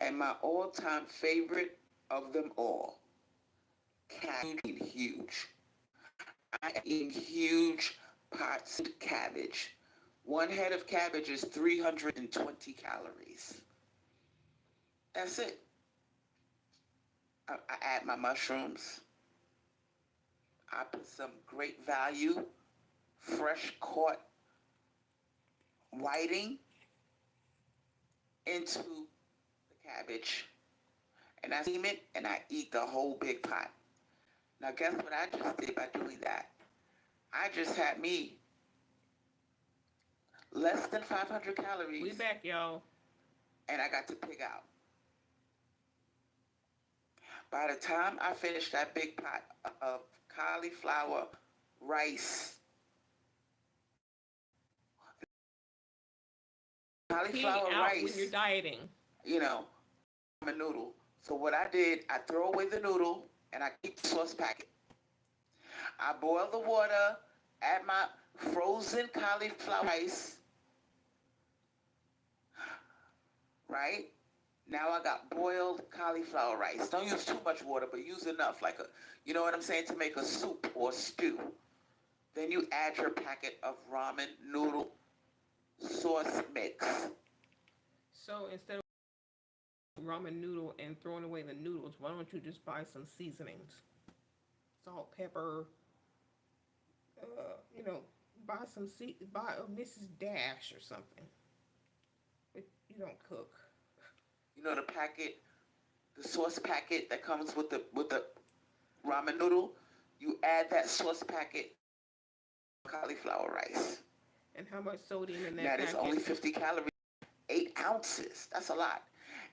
And my all-time favorite of them all, cabbage. Huge. I am eating huge pots of cabbage. One head of cabbage is 320 calories. That's it. I add my mushrooms. I put some great value, fresh caught whiting into the cabbage. And I steam it and I eat the whole big pot. Now guess what I just did by doing that? I just had me less than 500 calories. We back, y'all. And I got to pig out. By the time I finished that big pot of cauliflower rice, cauliflower out rice, when you're dieting. You know, a noodle. So what I did, I throw away the noodle and I keep the sauce packet. I boil the water, add my frozen cauliflower rice, right? Now I got boiled cauliflower rice. Don't use too much water, but use enough, like you know what I'm saying, to make a soup or stew. Then you add your packet of ramen noodle sauce mix. So instead of ramen noodle and throwing away the noodles, why don't you just buy some seasonings? Salt, pepper, buy buy a Mrs. Dash or something. But you don't cook. You know the packet, the sauce packet that comes with the ramen noodle? You add that sauce packet cauliflower rice. And how much sodium in that That packet? is only 50 calories. 8 ounces. That's a lot.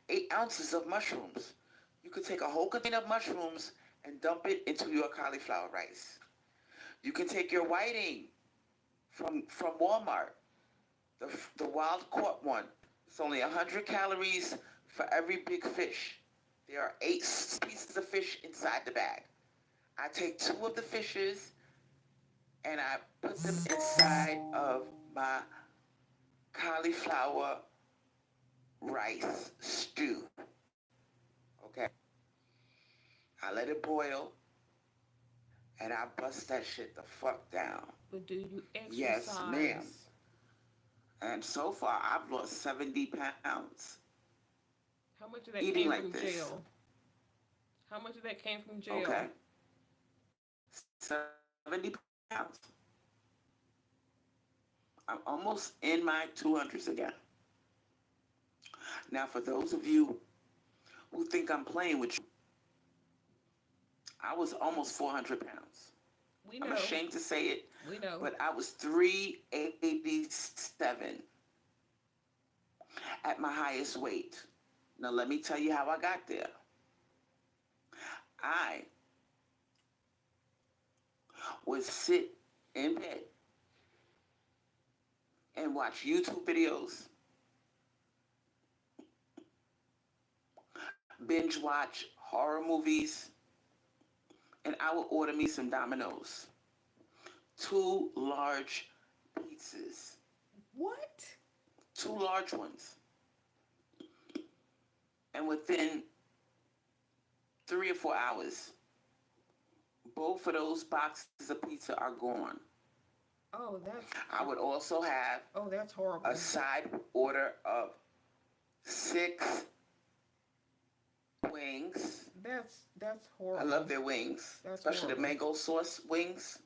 8 ounces of mushrooms. You could take a whole container of mushrooms and dump it into your cauliflower rice. You can take your whiting from Walmart, the wild caught one. It's only 100 calories for every big fish. There are 8 pieces of fish inside the bag. I take 2 of the fishes and I put them inside of my cauliflower rice stew. Okay? I let it boil and I bust that shit the fuck down. But do you exercise? Yes, ma'am. And so far, I've lost 70 pounds. How much of that Eating came like from this. jail? How much of that came from jail? Okay. 70 pounds. I'm almost in my 200s again. Now, for those of you who think I'm playing with you, I was almost 400 pounds. We know. I'm ashamed to say it. We know. But I was 387 at my highest weight. Now, let me tell you how I got there. I would sit in bed and watch YouTube videos, binge watch horror movies, and I would order me some Domino's. 2 large pizzas. What? 2 large ones. And within 3 or 4 hours, both of those boxes of pizza are gone. Oh, that's... I would also have that's horrible. a side order of 6 wings. That's horrible. I love their wings, especially horrible. the mango sauce wings.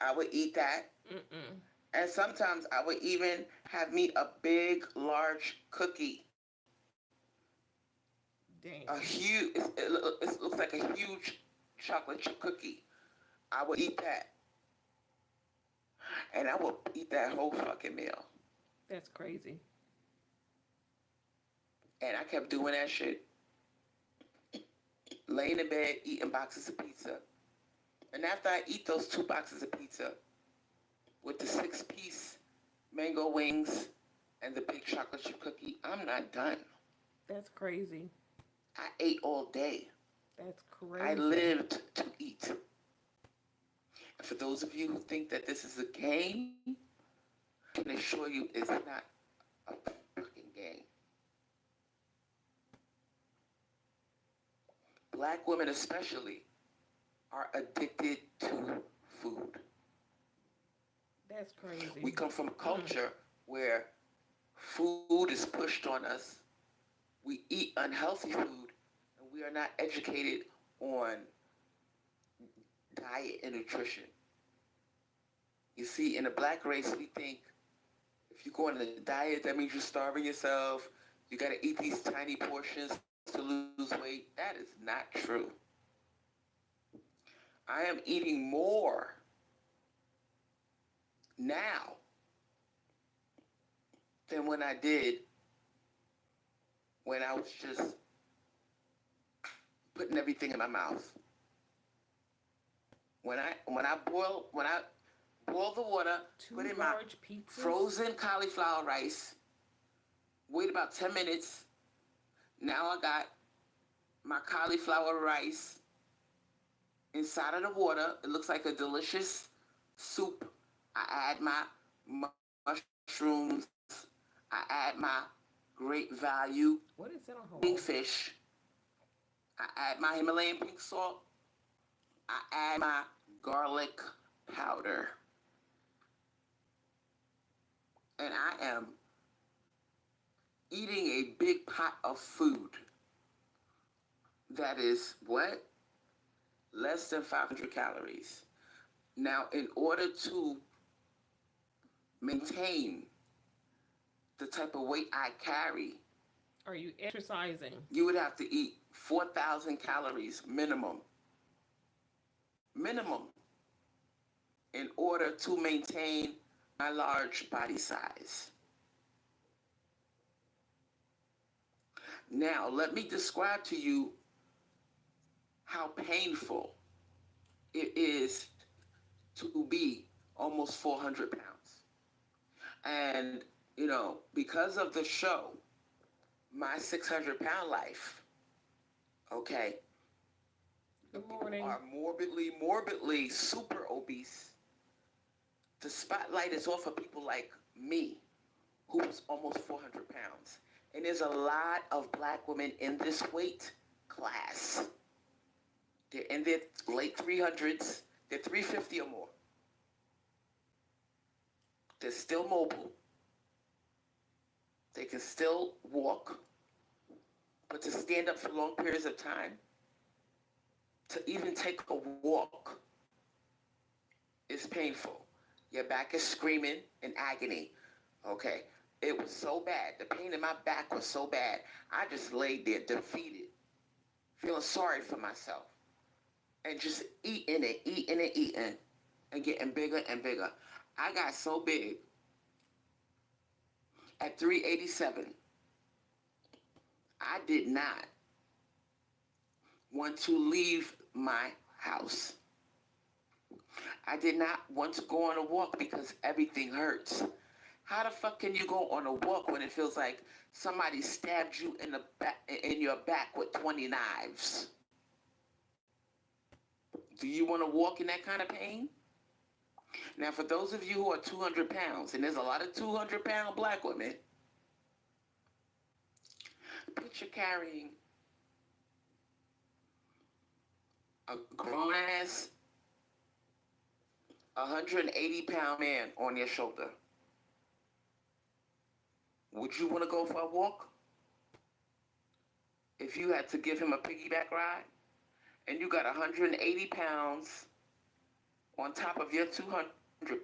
I would eat that. Mm-mm. And sometimes I would even have me a big, large cookie. Dang. A huge, it looks like a huge chocolate chip cookie. I would eat that. And I would eat that whole fucking meal. That's crazy. And I kept doing that shit. Laying in bed, eating boxes of pizza. And after I eat those 2 boxes of pizza with the 6-piece mango wings and the big chocolate chip cookie, I'm not done. That's crazy. I ate all day. That's crazy. I lived to eat. And for those of you who think that this is a game, I can assure you it's not a fucking game. Black women especially are addicted to food. That's We crazy. come from a Mm. culture where food is pushed on us. We eat unhealthy food, and we are not educated on diet and nutrition. You see, in the black race, we think if you go on a diet, that means you're starving yourself. You got to eat these tiny portions to lose weight. That is not true. I am eating more now than when I did when I was just putting everything in my mouth. When I boil the water, put Two in my large pizzas. frozen cauliflower rice, wait about 10 minutes. Now I got my cauliflower rice inside of the water. It looks like a delicious soup. I add my mushrooms. I add my great value What is it on Hawaii? kingfish. I add my Himalayan pink salt. I add my garlic powder. And I am eating a big pot of food that is what? Less than 500 calories. Now, in order to maintain the type of weight I carry, Are you exercising? you would have to eat 4,000 calories minimum. Minimum. In order to maintain my large body size. Now, let me describe to you how painful it is to be almost 400 pounds. And, because of the show, My 600-Pound Life, okay, the Good people morning. are morbidly super obese. The spotlight is off of people like me, who was almost 400 pounds. And there's a lot of black women in this weight class. They're in their late 300s. They're 350 or more. They're still mobile. They can still walk. But to stand up for long periods of time, to even take a walk, is painful. Your back is screaming in agony. Okay? It was so bad. The pain in my back was so bad. I just laid there defeated, feeling sorry for myself. And just eating, and getting bigger and bigger. I got so big at 387. I did not want to leave my house. I did not want to go on a walk because everything hurts. How the fuck can you go on a walk when it feels like somebody stabbed you in your back with 20 knives? Do you want to walk in that kind of pain? Now, for those of you who are 200 pounds, and there's a lot of 200-pound black women, picture carrying a grown-ass 180-pound man on your shoulder. Would you want to go for a walk if you had to give him a piggyback ride and you got 180 pounds on top of your 200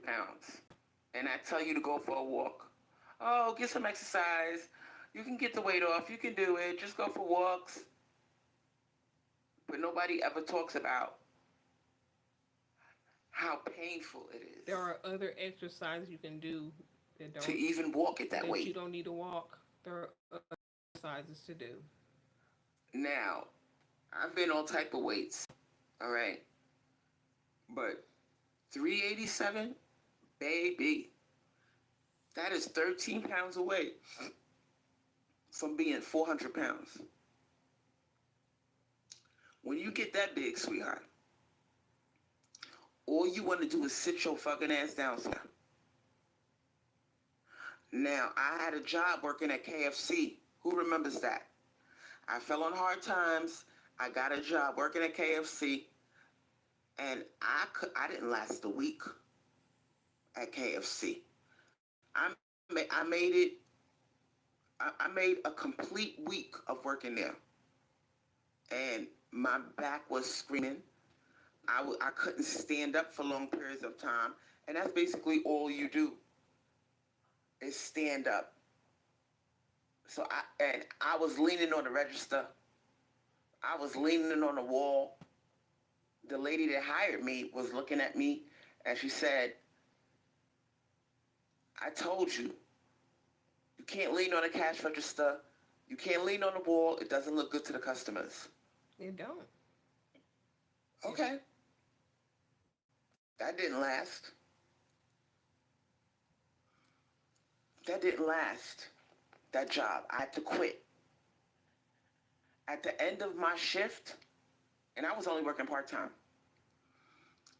pounds and I tell you to go for a walk? Oh, get some exercise. You can get the weight off. You can do it. Just go for walks. But nobody ever talks about how painful it is There are other exercises you can do that to don't even walk at that that you weight. don't need to walk. There are other exercises to do. Now, I've been all type of weights, all right? But 387, baby, that is 13 pounds away from being 400 pounds. When you get that big, sweetheart, all you want to do is sit your fucking ass down, sir. Now, I had a job working at KFC. Who remembers that? I fell on hard times. I got a job working at KFC, and I didn't last a week at KFC. I made it. I made a complete week of working there, and my back was screaming. I couldn't stand up for long periods of time, and that's basically all you do is stand up. I was leaning on the register. I was leaning on the wall. The lady that hired me was looking at me, and she said, "I told you, you can't lean on the cash register. You can't lean on the wall. It doesn't look good to the customers." You don't. Okay, that didn't last. That didn't last. That job, I had to quit. At the end of my shift, and I was only working part time.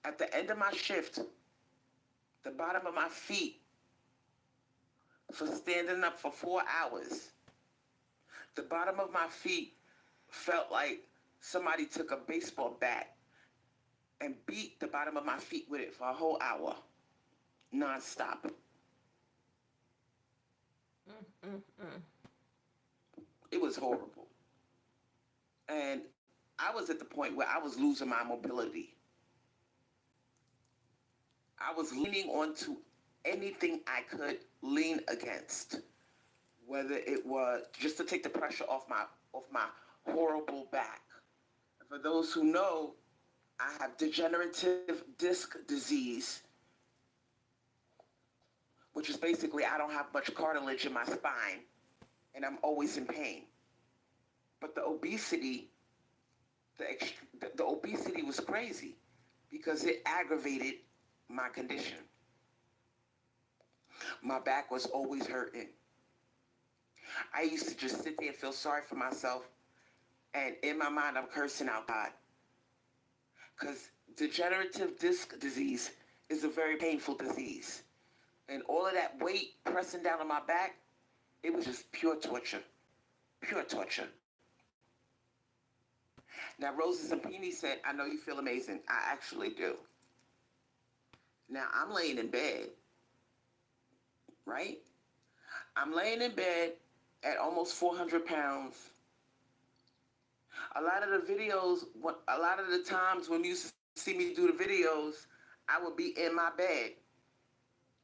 At the end of my shift, the bottom of my feet for standing up for 4 hours, the bottom of my feet felt like somebody took a baseball bat and beat the bottom of my feet with it for a whole hour, nonstop. Mm. It was horrible. And I was at the point where I was losing my mobility. I was leaning onto anything I could lean against, whether it was just to take the pressure off my horrible back. And for those who know, I have degenerative disc disease, which is basically I don't have much cartilage in my spine, and I'm always in pain. But the obesity, the obesity was crazy because it aggravated my condition. My back was always hurting. I used to just sit there and feel sorry for myself, and in my mind, I'm cursing out God. Because degenerative disc disease is a very painful disease. And all of that weight pressing down on my back, it was just pure torture. Pure torture. Now, Roses and Peony said, "I know you feel amazing." I actually do. Now, I'm laying in bed, right? I'm laying in bed at almost 400 pounds. A lot of the times when you used to see me do the videos, I would be in my bed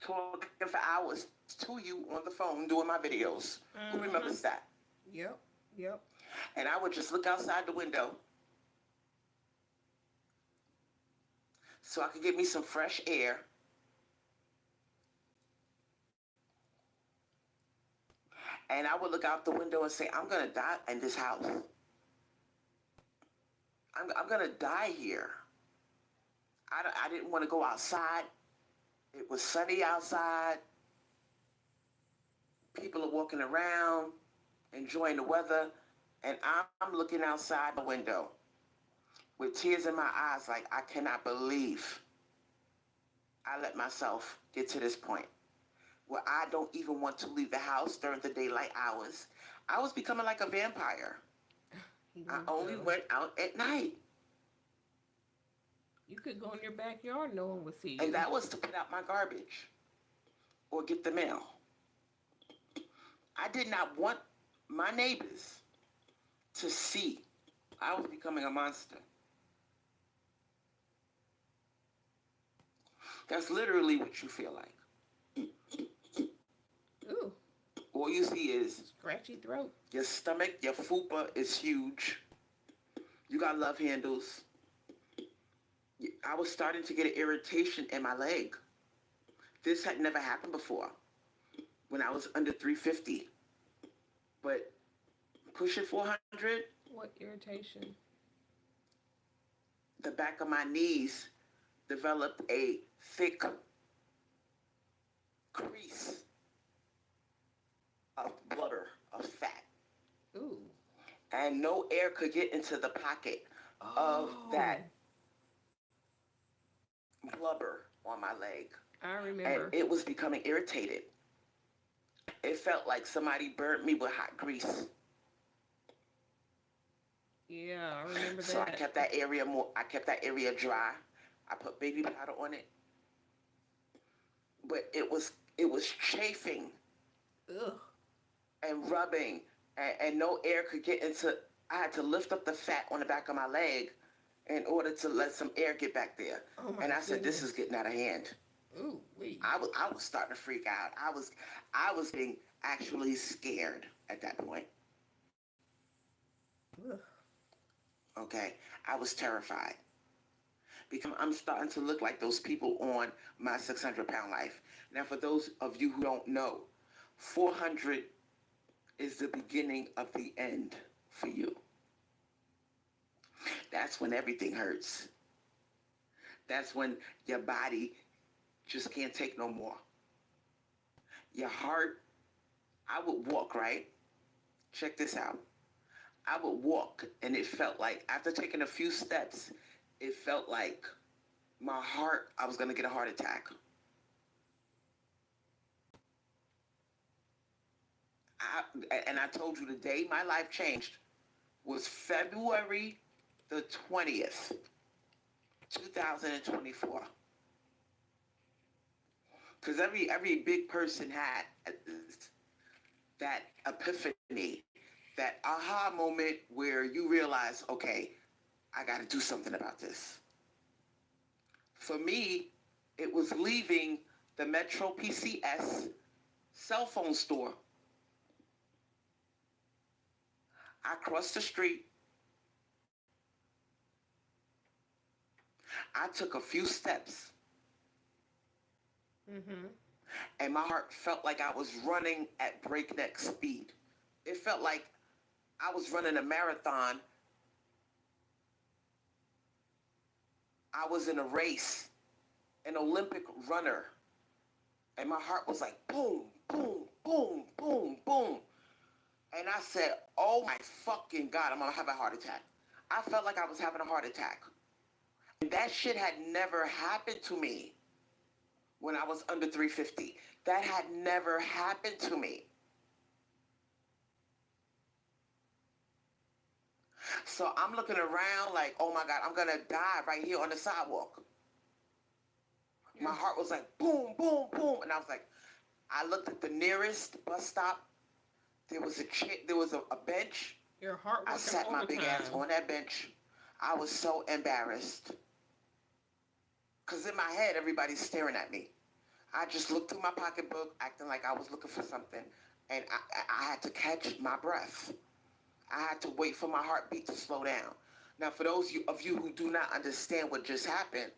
talking for hours to you on the phone doing my videos. Who remembers that? Yep. Yep. And I would just look outside the window so I could get me some fresh air. And I would look out the window and say, "I'm going to die in this house. I'm going to die here." I didn't want to go outside. It was sunny outside. People are walking around, enjoying the weather. And I'm looking outside the window with tears in my eyes like, I cannot believe I let myself get to this point where I don't even want to leave the house during the daylight hours. I was becoming like a vampire. I only went out at night. You could go in your backyard, no one would see you. And that was to put out my garbage or get the mail. I did not want my neighbors to see I was becoming a monster. That's literally what you feel like. Ooh. All you see is Scratchy throat. your stomach, your fupa is huge. You got love handles. I was starting to get an irritation in my leg. This had never happened before when I was under 350. But pushing 400, What irritation? the back of my knees developed a thick crease of blubber, of fat. Ooh. And no air could get into the pocket of that blubber on my leg. I remember. And it was becoming irritated. It felt like somebody burnt me with hot grease. Yeah, I remember So that. I kept that area dry. I put baby powder on it, but it was chafing Ugh. and rubbing, and no air could get into. I had to lift up the fat on the back of my leg in order to let some air get back there. Oh my And I said, "This is goodness. getting out of hand." Ooh, wee. I was starting to freak out. I was being actually scared at that point. Ugh. Okay, I was terrified because I'm starting to look like those people on my 600-pound life. Now, for those of you who don't know, 400 is the beginning of the end for you. That's when everything hurts. That's when your body just can't take no more. Your heart, I would walk, right? Check this out. I would walk, and it felt like, after taking a few steps, it felt like my heart, I was going to get a heart attack. And I told you the day my life changed was February the 20th, 2024. Because every big person had that epiphany, that aha moment where you realize, okay, I got to do something about this. For me, it was leaving the Metro PCS cell phone store. I crossed the street. I took a few steps, Mm-hmm. and my heart felt like I was running at breakneck speed. It felt like I was running a marathon. I was in a race, an Olympic runner, and my heart was like boom, boom, boom, boom, boom. And I said, oh my fucking God, I'm gonna have a heart attack. I felt like I was having a heart attack. And that shit had never happened to me when I was under 350. That had never happened to me. So I'm looking around like, oh my God, I'm gonna die right here on the sidewalk. My Your heart was like boom, boom, boom. And I was like, I looked at the nearest bus stop. There was a bench. your heart I working sat my big ass overtime. on that bench. I was so embarrassed. Because in my head, everybody's staring at me. I just looked through my pocketbook, acting like I was looking for something. And I had to catch my breath. I had to wait for my heartbeat to slow down. Now, for those of you who do not understand what just happened,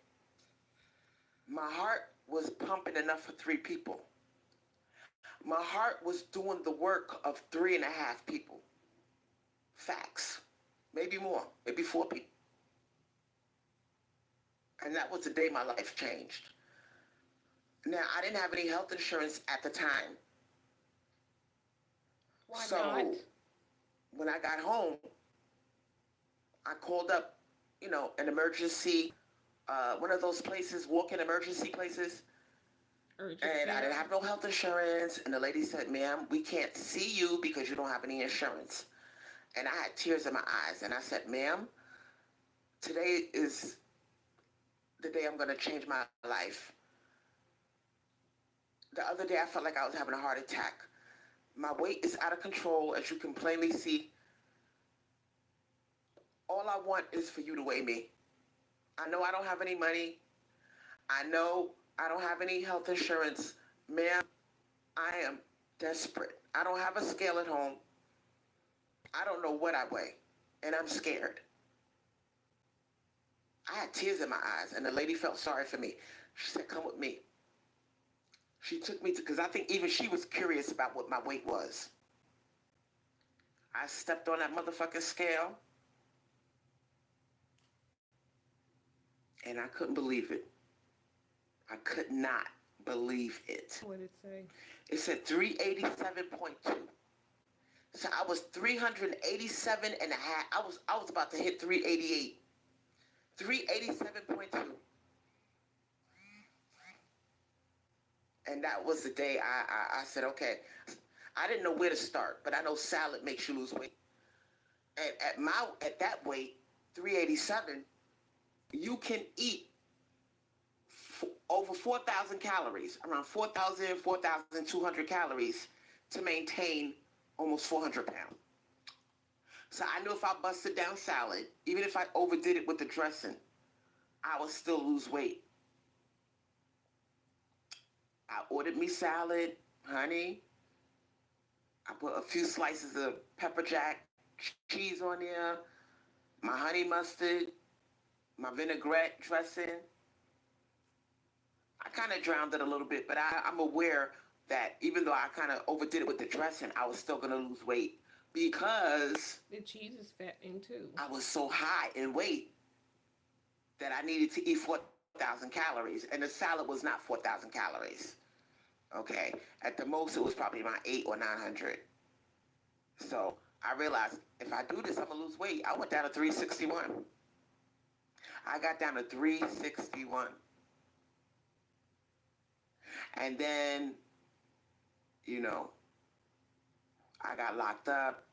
my heart was pumping enough for 3 people. My heart was doing the work of 3.5 people. Facts. Maybe more. Maybe 4 people. And that was the day my life changed. Now, I didn't have any health insurance at the time. Why not? So when I got home, I called up, an emergency, one of those places, walk-in emergency places. Urgent And I didn't care. have no health insurance. And the lady said, ma'am, we can't see you because you don't have any insurance. And I had tears in my eyes. And I said, ma'am, today is the day I'm going to change my life. The other day, I felt like I was having a heart attack. My weight is out of control, as you can plainly see. All I want is for you to weigh me. I know I don't have any money. I know I don't have any health insurance. Ma'am, I am desperate. I don't have a scale at home. I don't know what I weigh, and I'm scared. I had tears in my eyes, and the lady felt sorry for me. She said, come with me. She took me to, because I think even she was curious about what my weight was. I stepped on that motherfucking scale, and I couldn't believe it. I could not believe it. What did it say? It said 387.2. So I was 387 and a half. I was about to hit 388. 387.2. And that was the day I said, okay. I didn't know where to start, but I know salad makes you lose weight. At that weight, 387, you can eat over 4,000 calories, around 4,000, 4,200 calories to maintain almost 400 pounds. So I knew if I busted down salad, even if I overdid it with the dressing, I would still lose weight. I ordered me salad, honey. I put a few slices of pepper jack cheese on there, my honey mustard, my vinaigrette dressing. I kind of drowned it a little bit, but I'm aware that even though I kind of overdid it with the dressing, I was still going to lose weight because The cheese is fattening too. I was so high in weight that I needed to eat 4,000 calories, and the salad was not 4,000 calories. Okay, at the most it was probably around 800 or 900. So I realized if I do this, I'm gonna lose weight. I went down to 361. I got down to 361, and then you know I got locked up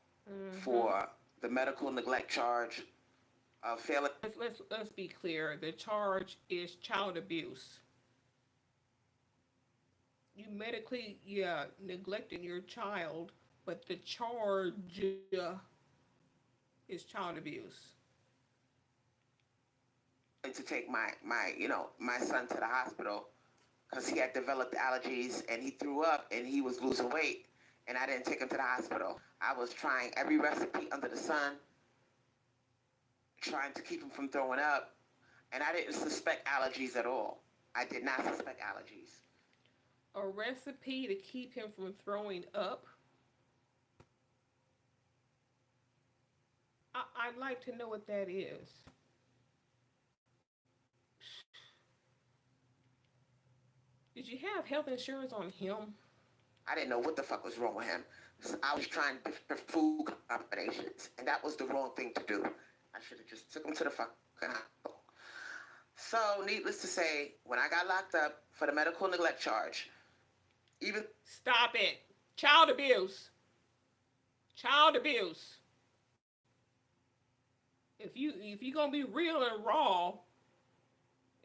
for the medical neglect charge of failing. Let's be clear. The charge is child abuse. You medically, yeah, neglecting your child, but the charge is child abuse. To take my son to the hospital because he had developed allergies and he threw up and he was losing weight, and I didn't take him to the hospital. I was trying every recipe under the sun, trying to keep him from throwing up, and I didn't suspect allergies at all. I did not suspect allergies. A recipe to keep him from throwing up. I'd like to know what that is. Did you have health insurance on him? I didn't know what the fuck was wrong with him. So I was trying different food combinations, and that was the wrong thing to do. I should have just took him to the fucking hospital. So, needless to say, when I got locked up for the medical neglect charge, even Stop it. Child abuse. Child abuse. If you gonna be real and raw,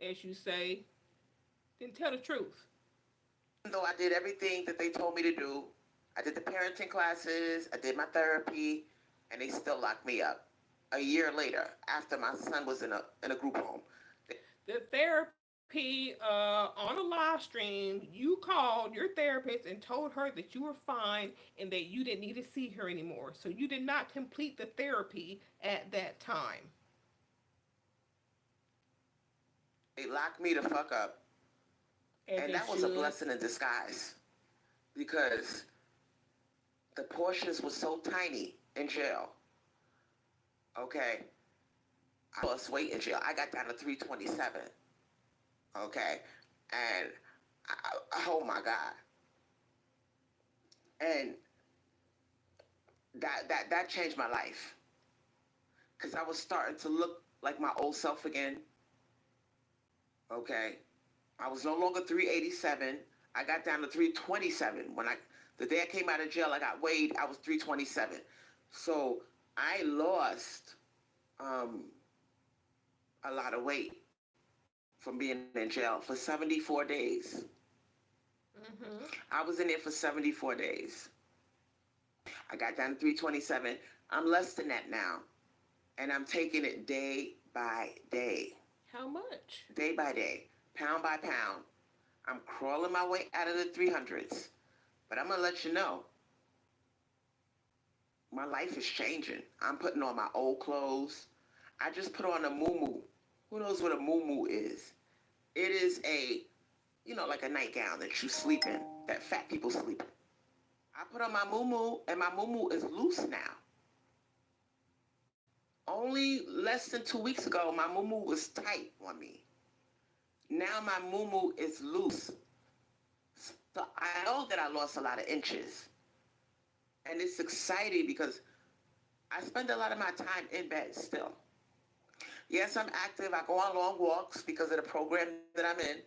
as you say, then tell the truth. though I did everything that they told me to do, I did the parenting classes, I did my therapy, and they still locked me up. A year later, after my son was in a group home. The therapy on a live stream, you called your therapist and told her that you were fine and that you didn't need to see her anymore. So you did not complete the therapy at that time. They locked me the fuck up. As And they that was a should. blessing in disguise because the portions were so tiny in jail. Okay. I lost weight in jail. I got down to 327. Okay. And oh my God. And that changed my life because I was starting to look like my old self again. Okay. I was no longer 387. I got down to 327. The day I came out of jail, I got weighed. I was 327. So I lost a lot of weight from being in jail for 74 days. Mm-hmm. I was in there for 74 days. I got down to 327. I'm less than that now. And I'm taking it day by day. How much? Day by day, pound by pound. I'm crawling my way out of the 300s. But I'm going to let you know, my life is changing. I'm putting on my old clothes. I just put on a muumuu. Who knows what a muumuu is? It is like a nightgown that you sleep in, that fat people sleep in. I put on my muumuu, and my muumuu is loose now. Only less than 2 weeks ago, my muumuu was tight on me. Now my muumuu is loose. So I know that I lost a lot of inches. And it's exciting because I spend a lot of my time in bed still. Yes, I'm active. I go on long walks because of the program that I'm in.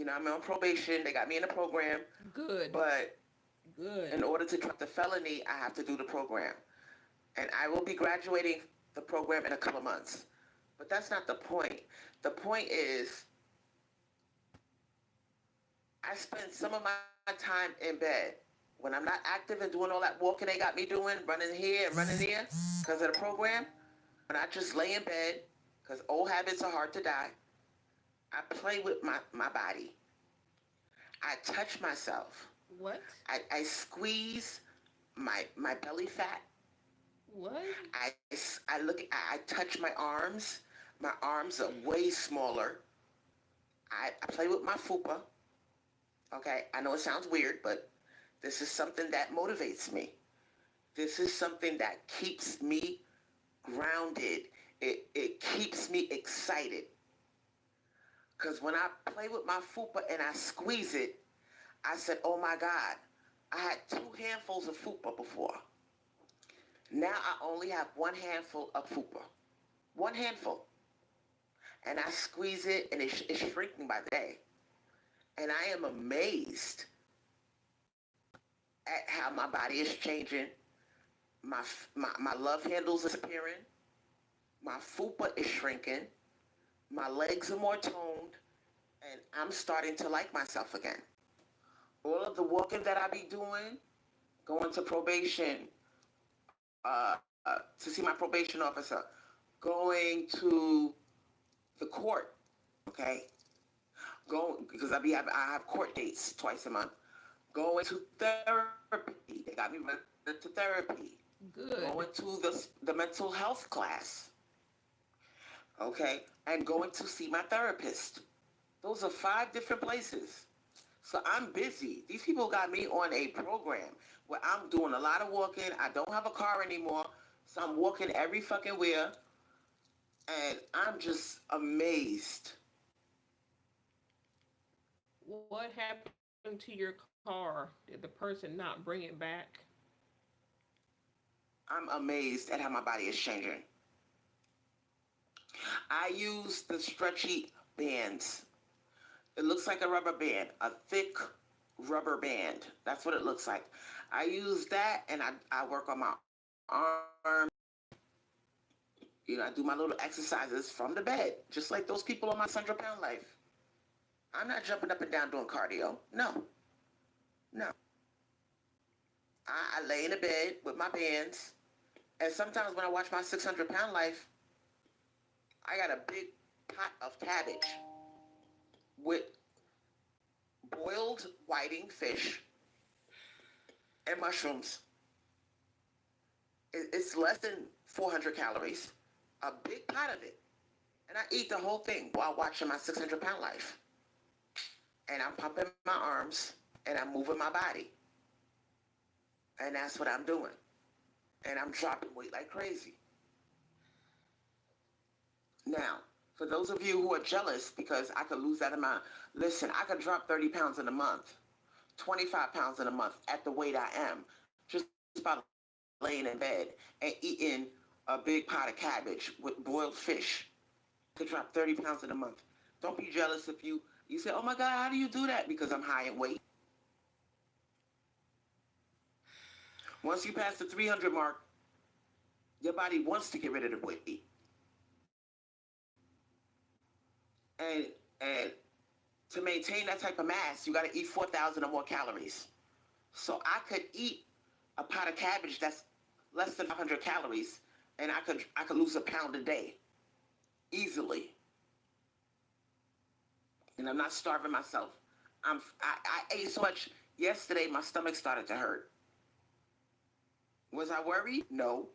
I'm on probation. They got me in the program. Good. But Good. in order to drop the felony, I have to do the program. And I will be graduating the program in a couple of months. But that's not the point. The point is, I spend some of my time in bed when I'm not active and doing all that walking they got me doing, running here and running there because of the program. When I just lay in bed, because old habits are hard to die, I play with my body. I touch myself. What? I squeeze my belly fat. What? I look, I touch my arms. My arms are way smaller. I play with my fupa. Okay, I know it sounds weird, but this is something that motivates me. This is something that keeps me grounded. It keeps me excited. Because when I play with my fupa and I squeeze it, I said, oh my God, I had 2 handfuls of fupa before. Now I only have 1 handful of fupa. 1 handful. And I squeeze it and it's shrinking by the day. And I am amazed at how my body is changing. My love handles is appearing. My fupa is shrinking. My legs are more toned. And I'm starting to like myself again. All of the walking that I be doing, going to probation, to see my probation officer, going to the court, okay, going because I have court dates twice a month. Going to therapy, they got me running to therapy. Good. Going to the mental health class, okay, and going to see my therapist. Those are 5 different places. So I'm busy. These people got me on a program where I'm doing a lot of walking. I don't have a car anymore, so I'm walking every fucking where, and I'm just amazed. What happened to your car? Did the person not bring it back? I'm amazed at how my body is changing. I use the stretchy bands. It looks like a rubber band, a thick rubber band. That's what it looks like. I use that and I work on my arms. I do my little exercises from the bed, just like those people on my 600 pound life. I'm not jumping up and down doing cardio. No, no. I lay in the bed with my bands. And sometimes when I watch my 600 pound life, I got a big pot of cabbage with boiled whiting fish and mushrooms. It's less than 400 calories, a big pot of it. And I eat the whole thing while watching my 600 pound life. And I'm pumping my arms and I'm moving my body. And that's what I'm doing. And I'm dropping weight like crazy. Now, for those of you who are jealous because I could lose that amount, listen, I could drop 30 pounds in a month, 25 pounds in a month at the weight I am, just by laying in bed and eating a big pot of cabbage with boiled fish. Could drop 30 pounds in a month. Don't be jealous if you say, oh my God, how do you do that? Because I'm high in weight. Once you pass the 300 mark, your body wants to get rid of the weight. And to maintain that type of mass, you got to eat 4,000 or more calories. So I could eat a pot of cabbage that's less than 500 calories, and I could lose a pound a day easily. And I'm not starving myself. I ate so much yesterday, my stomach started to hurt. Was I worried? No,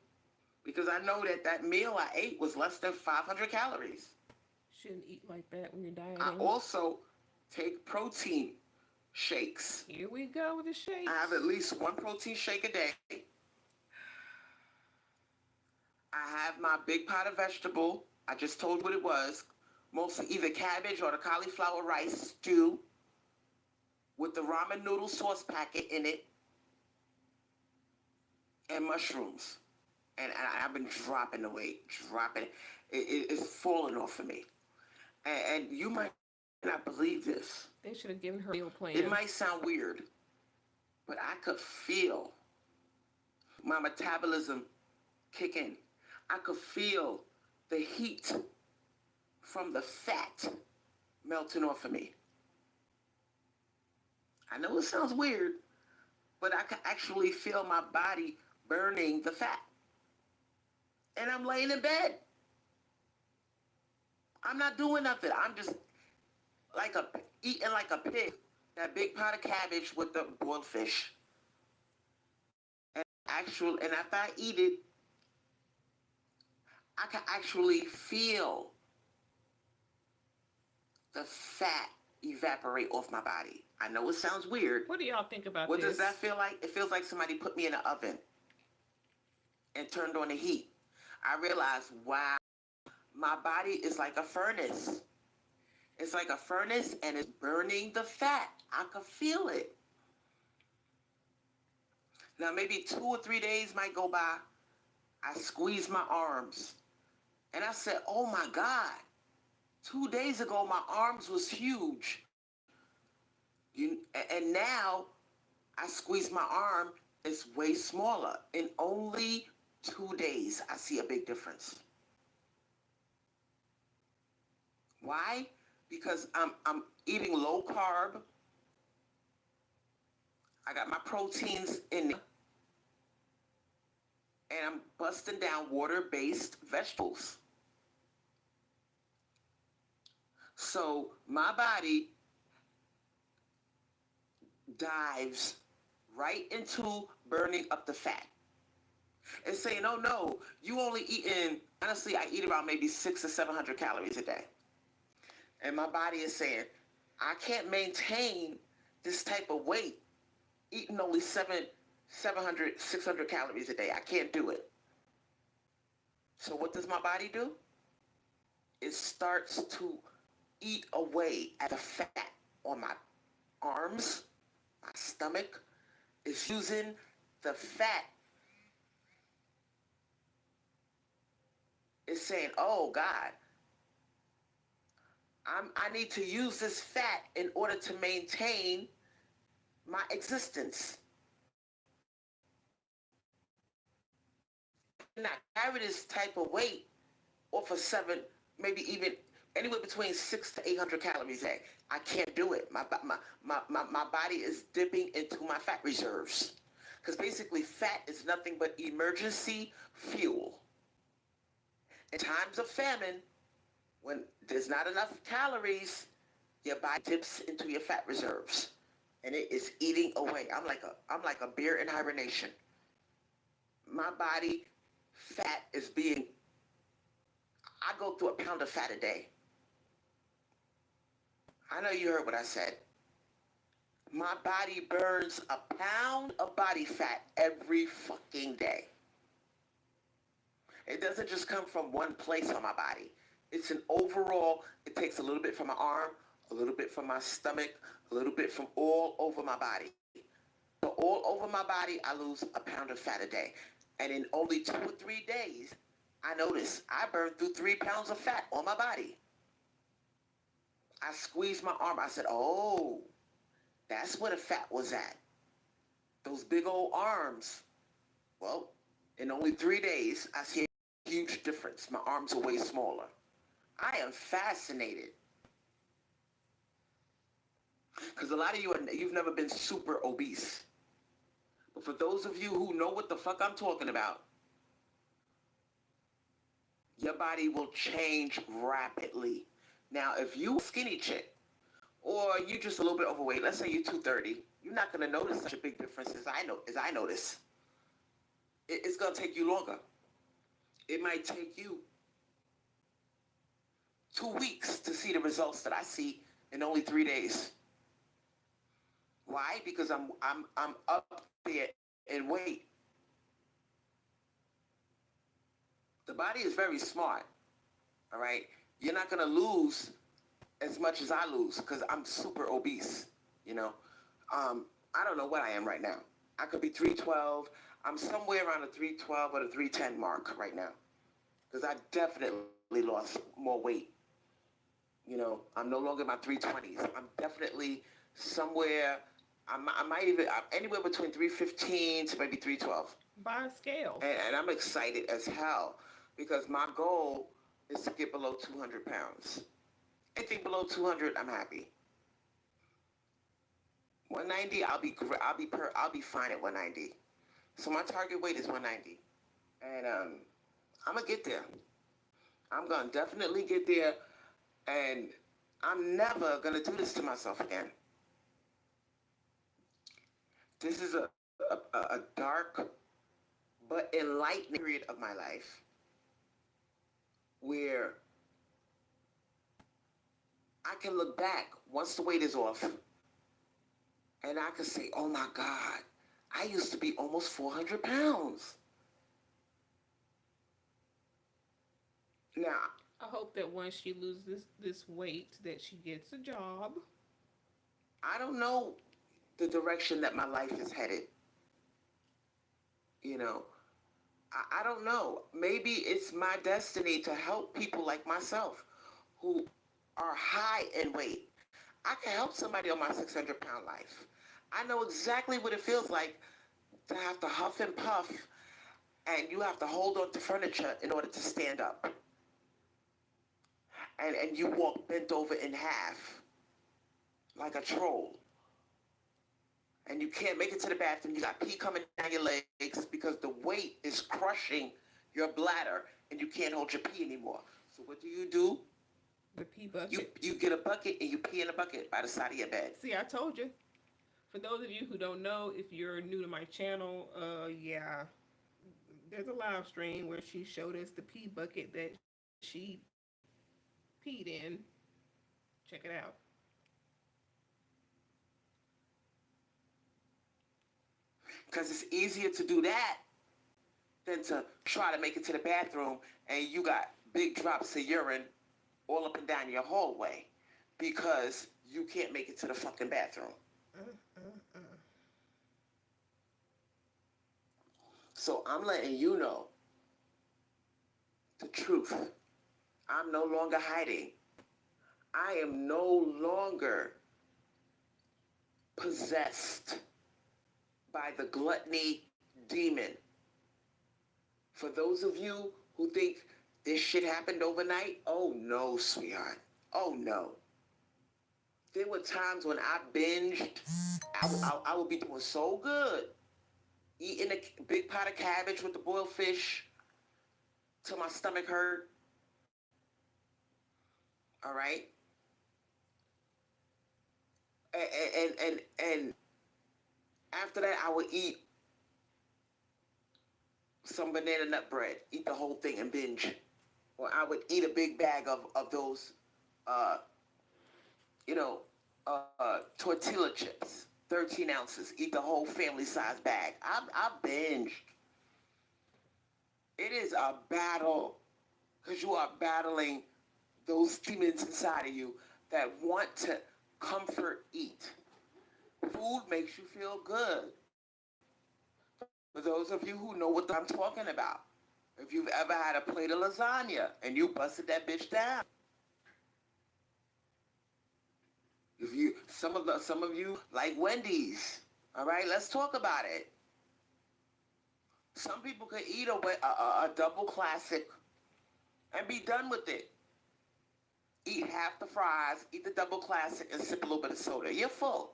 because I know that meal I ate was less than 500 calories. Shouldn't eat like that when you're I dieting. also take protein shakes. Here we go with the I have shakes. at least one protein shake a day. I have my big pot of vegetable. I just told what it was. Mostly either cabbage or the cauliflower rice stew with the ramen noodle sauce packet in it and mushrooms. And I've been dropping the weight, dropping it. It's falling off of me. And you might not believe this. They should have given her a meal It plan. might sound weird, but I could feel my metabolism kick in. I could feel the heat from the fat melting off of me. I know it sounds weird, but I can actually feel my body burning the fat. And I'm laying in bed. I'm not doing nothing. I'm just eating like a pig. That big pot of cabbage with the boiled fish. And after I eat it, I can actually feel the fat evaporate off my body. I know it sounds weird. What do y'all think about What this? does that feel like? It feels like somebody put me in an oven and turned on the heat. I realized, wow, my body is like a furnace. It's like a furnace and it's burning the fat. I can feel it. Now maybe 2 or 3 days might go by. I squeeze my arms. And I said, oh my God. 2 days ago, my arms was huge. And now I squeeze my arm, it's way smaller. In only 2 days, I see a big difference. Why? Because I'm eating low carb. I got my proteins in there. And I'm busting down water-based vegetables. So my body dives right into burning up the fat. And saying, oh no, you only eating, honestly, I eat around maybe 600 or 700 calories a day. And my body is saying, I can't maintain this type of weight eating only 700, 600 calories a day. I can't do it. So what does my body do? It starts to eat away at the fat on my arms, my stomach. It's using the fat. It's saying, oh God, I need to use this fat in order to maintain my existence. And I carry this type of weight off of 7, maybe even anywhere between 600 to 800 calories a day. I can't do it. My body is dipping into my fat reserves. Because basically fat is nothing but emergency fuel. In times of famine, when there's not enough calories, your body dips into your fat reserves. And it is eating away. I'm like a bear in hibernation. My body fat is being, I go through a pound of fat a day. I know you heard what I said. My body burns a pound of body fat every fucking day. It doesn't just come from one place on my body. It's an overall, it takes a little bit from my arm, a little bit from my stomach, a little bit from all over my body. So all over my body, I lose a pound of fat a day. And in only 2 or 3 days, I notice I burned through 3 pounds of fat on my body. I squeezed my arm. I said, oh, that's where the fat was at. Those big old arms. Well, in only 3 days, I see a huge difference. My arms are way smaller. I am fascinated. Because a lot of you, you've never been super obese. But for those of you who know what the fuck I'm talking about, your body will change rapidly. Now, if you a skinny chick, or you just a little bit overweight, let's say you're 230, you're not going to notice such a big difference as I notice. It's going to take you longer. It might take you 2 weeks to see the results that I see in only 3 days. Why? Because I'm up there in weight. The body is very smart. All right? You're not going to lose as much as I lose because I'm super obese, you know. I don't know what I am right now. I could be 312. I'm somewhere around the 312 or the 310 mark right now because I definitely lost more weight. You know, I'm no longer in my 320s. I'm definitely somewhere, I might even, I'm anywhere between 315 to maybe 312. Buy a scale. And I'm excited as hell because my goal is to get below 200 pounds. Anything below 200, I'm happy. 190, I'll be fine at 190. So my target weight is 190, and I'm gonna get there. I'm gonna definitely get there, and I'm never gonna do this to myself again. This is a dark but enlightening period of my life where I can look back once the weight is off and I can say, oh my God, I used to be almost 400 pounds. Now, I hope that once she loses this weight, that she gets a job. I don't know the direction that my life is headed. You know, I don't know. Maybe it's my destiny to help people like myself who are high in weight. I can help somebody on my 600-pound life. I know exactly what it feels like to have to huff and puff and you have to hold on to furniture in order to stand up. And you walk bent over in half like a troll. And you can't make it to the bathroom. You got pee coming down your legs because the weight is crushing your bladder and you can't hold your pee anymore. So what do? The pea You bucket. you get a bucket and you pee in a bucket by the side of your bed. See, I told you. For those of you who don't know, if you're new to my channel, yeah, there's a live stream where she showed us the pee bucket that she peed in. Check it out. Because it's easier to do that than to try to make it to the bathroom and you got big drops of urine all up and down your hallway because you can't make it to the fucking bathroom. Uh, uh, uh. So I'm letting you know the truth. I'm no longer hiding. I am no longer possessed by the gluttony demon. For those of you who think this shit happened overnight, oh no, sweetheart. Oh no. There were times when I binged. I would be doing so good, eating a big pot of cabbage with the boiled fish till my stomach hurt. All right, and after that, I would eat some banana nut bread, eat the whole thing and binge, or I would eat a big bag of those, uh, you know, tortilla chips, 13 ounces, eat the whole family size bag. I binged. It is a battle because you are battling those demons inside of you that want to comfort eat. Food makes you feel good. For those of you who know what I'm talking about, if you've ever had a plate of lasagna and you busted that bitch down, if you some of you like Wendy's, all right, let's talk about it. Some people could eat a double classic and be done with it. Eat half the fries, eat the double classic, and sip a little bit of soda. You're full.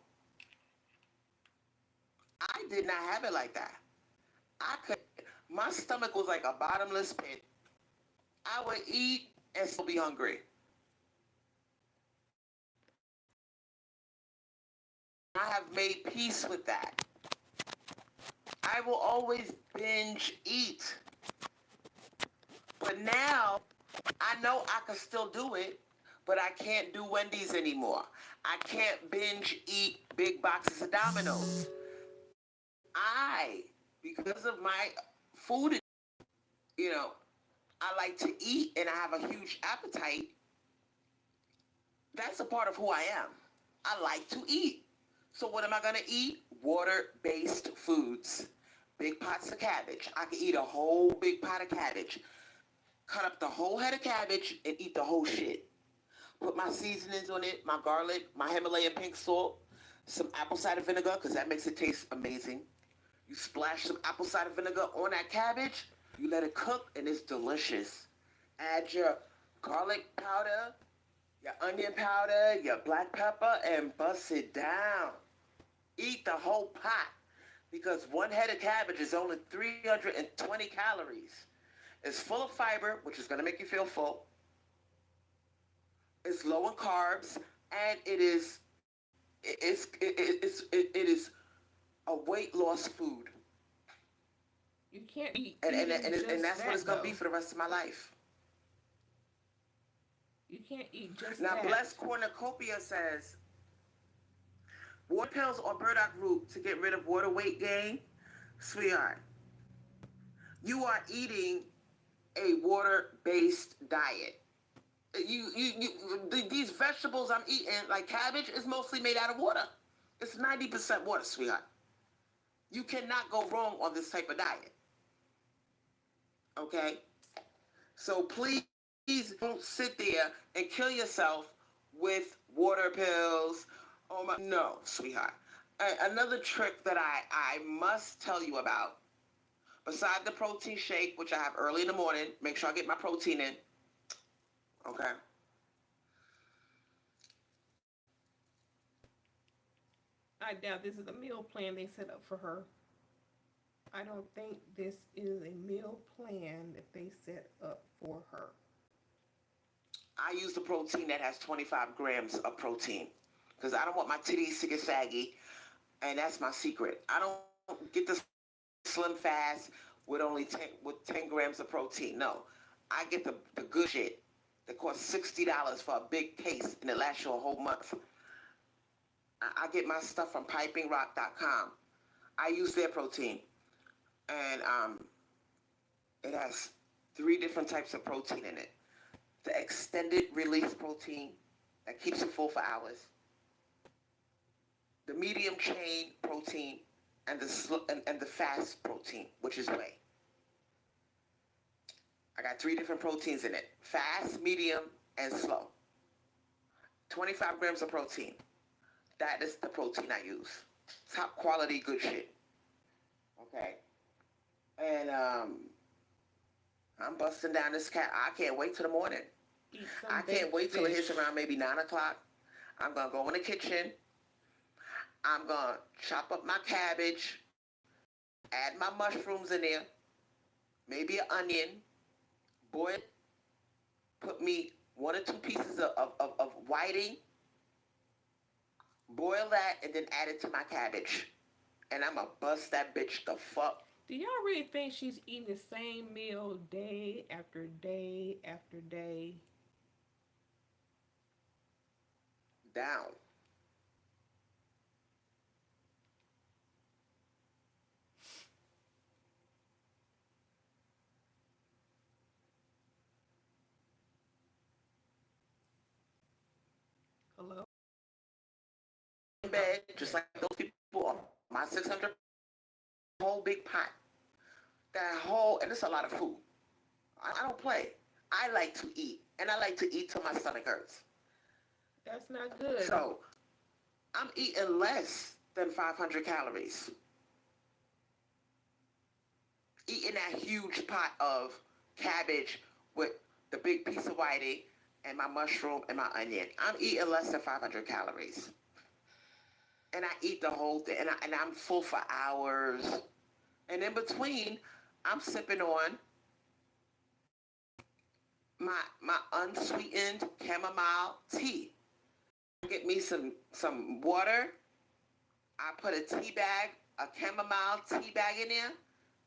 I did not have it like that. I could. My stomach was like a bottomless pit. I would eat and still be hungry. I have made peace with that. I will always binge eat. But now I know I can still do it, but I can't do Wendy's anymore. I can't binge eat big boxes of Domino's. Because of my food, you know, I like to eat and I have a huge appetite. That's a part of who I am. I like to eat. So what am I going to eat? Water-based foods. Big pots of cabbage. I can eat a whole big pot of cabbage. Cut up the whole head of cabbage and eat the whole shit. Put my seasonings on it, my garlic, my Himalayan pink salt, some apple cider vinegar because that makes it taste amazing. You splash some apple cider vinegar on that cabbage. You let it cook, and it's delicious. Add your garlic powder, your onion powder, your black pepper, and bust it down. Eat the whole pot because one head of cabbage is only 320 calories. It's full of fiber, which is going to make you feel full. It's low in carbs, and it is a weight loss food, You can't be and eating and just that's what that it's going to be though. for the rest of my life. You can't eat just Now, that. Blessed Cornucopia says water pills or burdock root to get rid of water weight gain. Sweetheart, you are eating a water-based diet. These vegetables I'm eating, like cabbage, is mostly made out of water. It's 90% water, sweetheart. You cannot go wrong on this type of diet. Okay? So please don't sit there and kill yourself with water pills. Oh my, no, sweetheart. Another trick that I must tell you about, besides the protein shake, which I have early in the morning, make sure I get my protein in. Okay? I doubt this is a meal plan they set up for her. I don't think this is a meal plan that they set up for her. I use the protein that has 25 grams of protein because I don't want my titties to get saggy, and that's my secret. I don't get the slim fast with 10 grams of protein. No, I get the good shit that costs $60 for a big case, and it lasts you a whole month. I get my stuff from pipingrock.com. I use their protein, and it has 3 different types of protein in it. The extended release protein that keeps you full for hours, the medium chain protein, and the fast protein, which is whey. I got 3 different proteins in it: fast, medium, and slow. 25 grams of protein. That is the protein I use. Top quality, good shit. Okay. And I'm busting down this cat. I can't wait till the morning. Eat some I can't baked wait till it hits fish. around maybe 9 o'clock. I'm going to go in the kitchen. I'm going to chop up my cabbage, add my mushrooms in there, maybe an onion, boil, put me 1 or 2 pieces of whiting, boil that, and then add it to my cabbage. And I'm going to bust that bitch the fuck Do y'all really think she's eating the same meal day after day after day? down. Hello? In bed, just like those people on my 600 whole big pot. That whole, and it's a lot of food. I don't play. I like to eat, and I like to eat till my stomach hurts. That's not good. So I'm eating less than 500 calories. Eating that huge pot of cabbage with the big piece of whiting and my mushroom and my onion. I'm eating less than 500 calories. And I eat the whole thing, and I'm full for hours. And in between, I'm sipping on my unsweetened chamomile tea. Get me some water. I put a chamomile tea bag in there.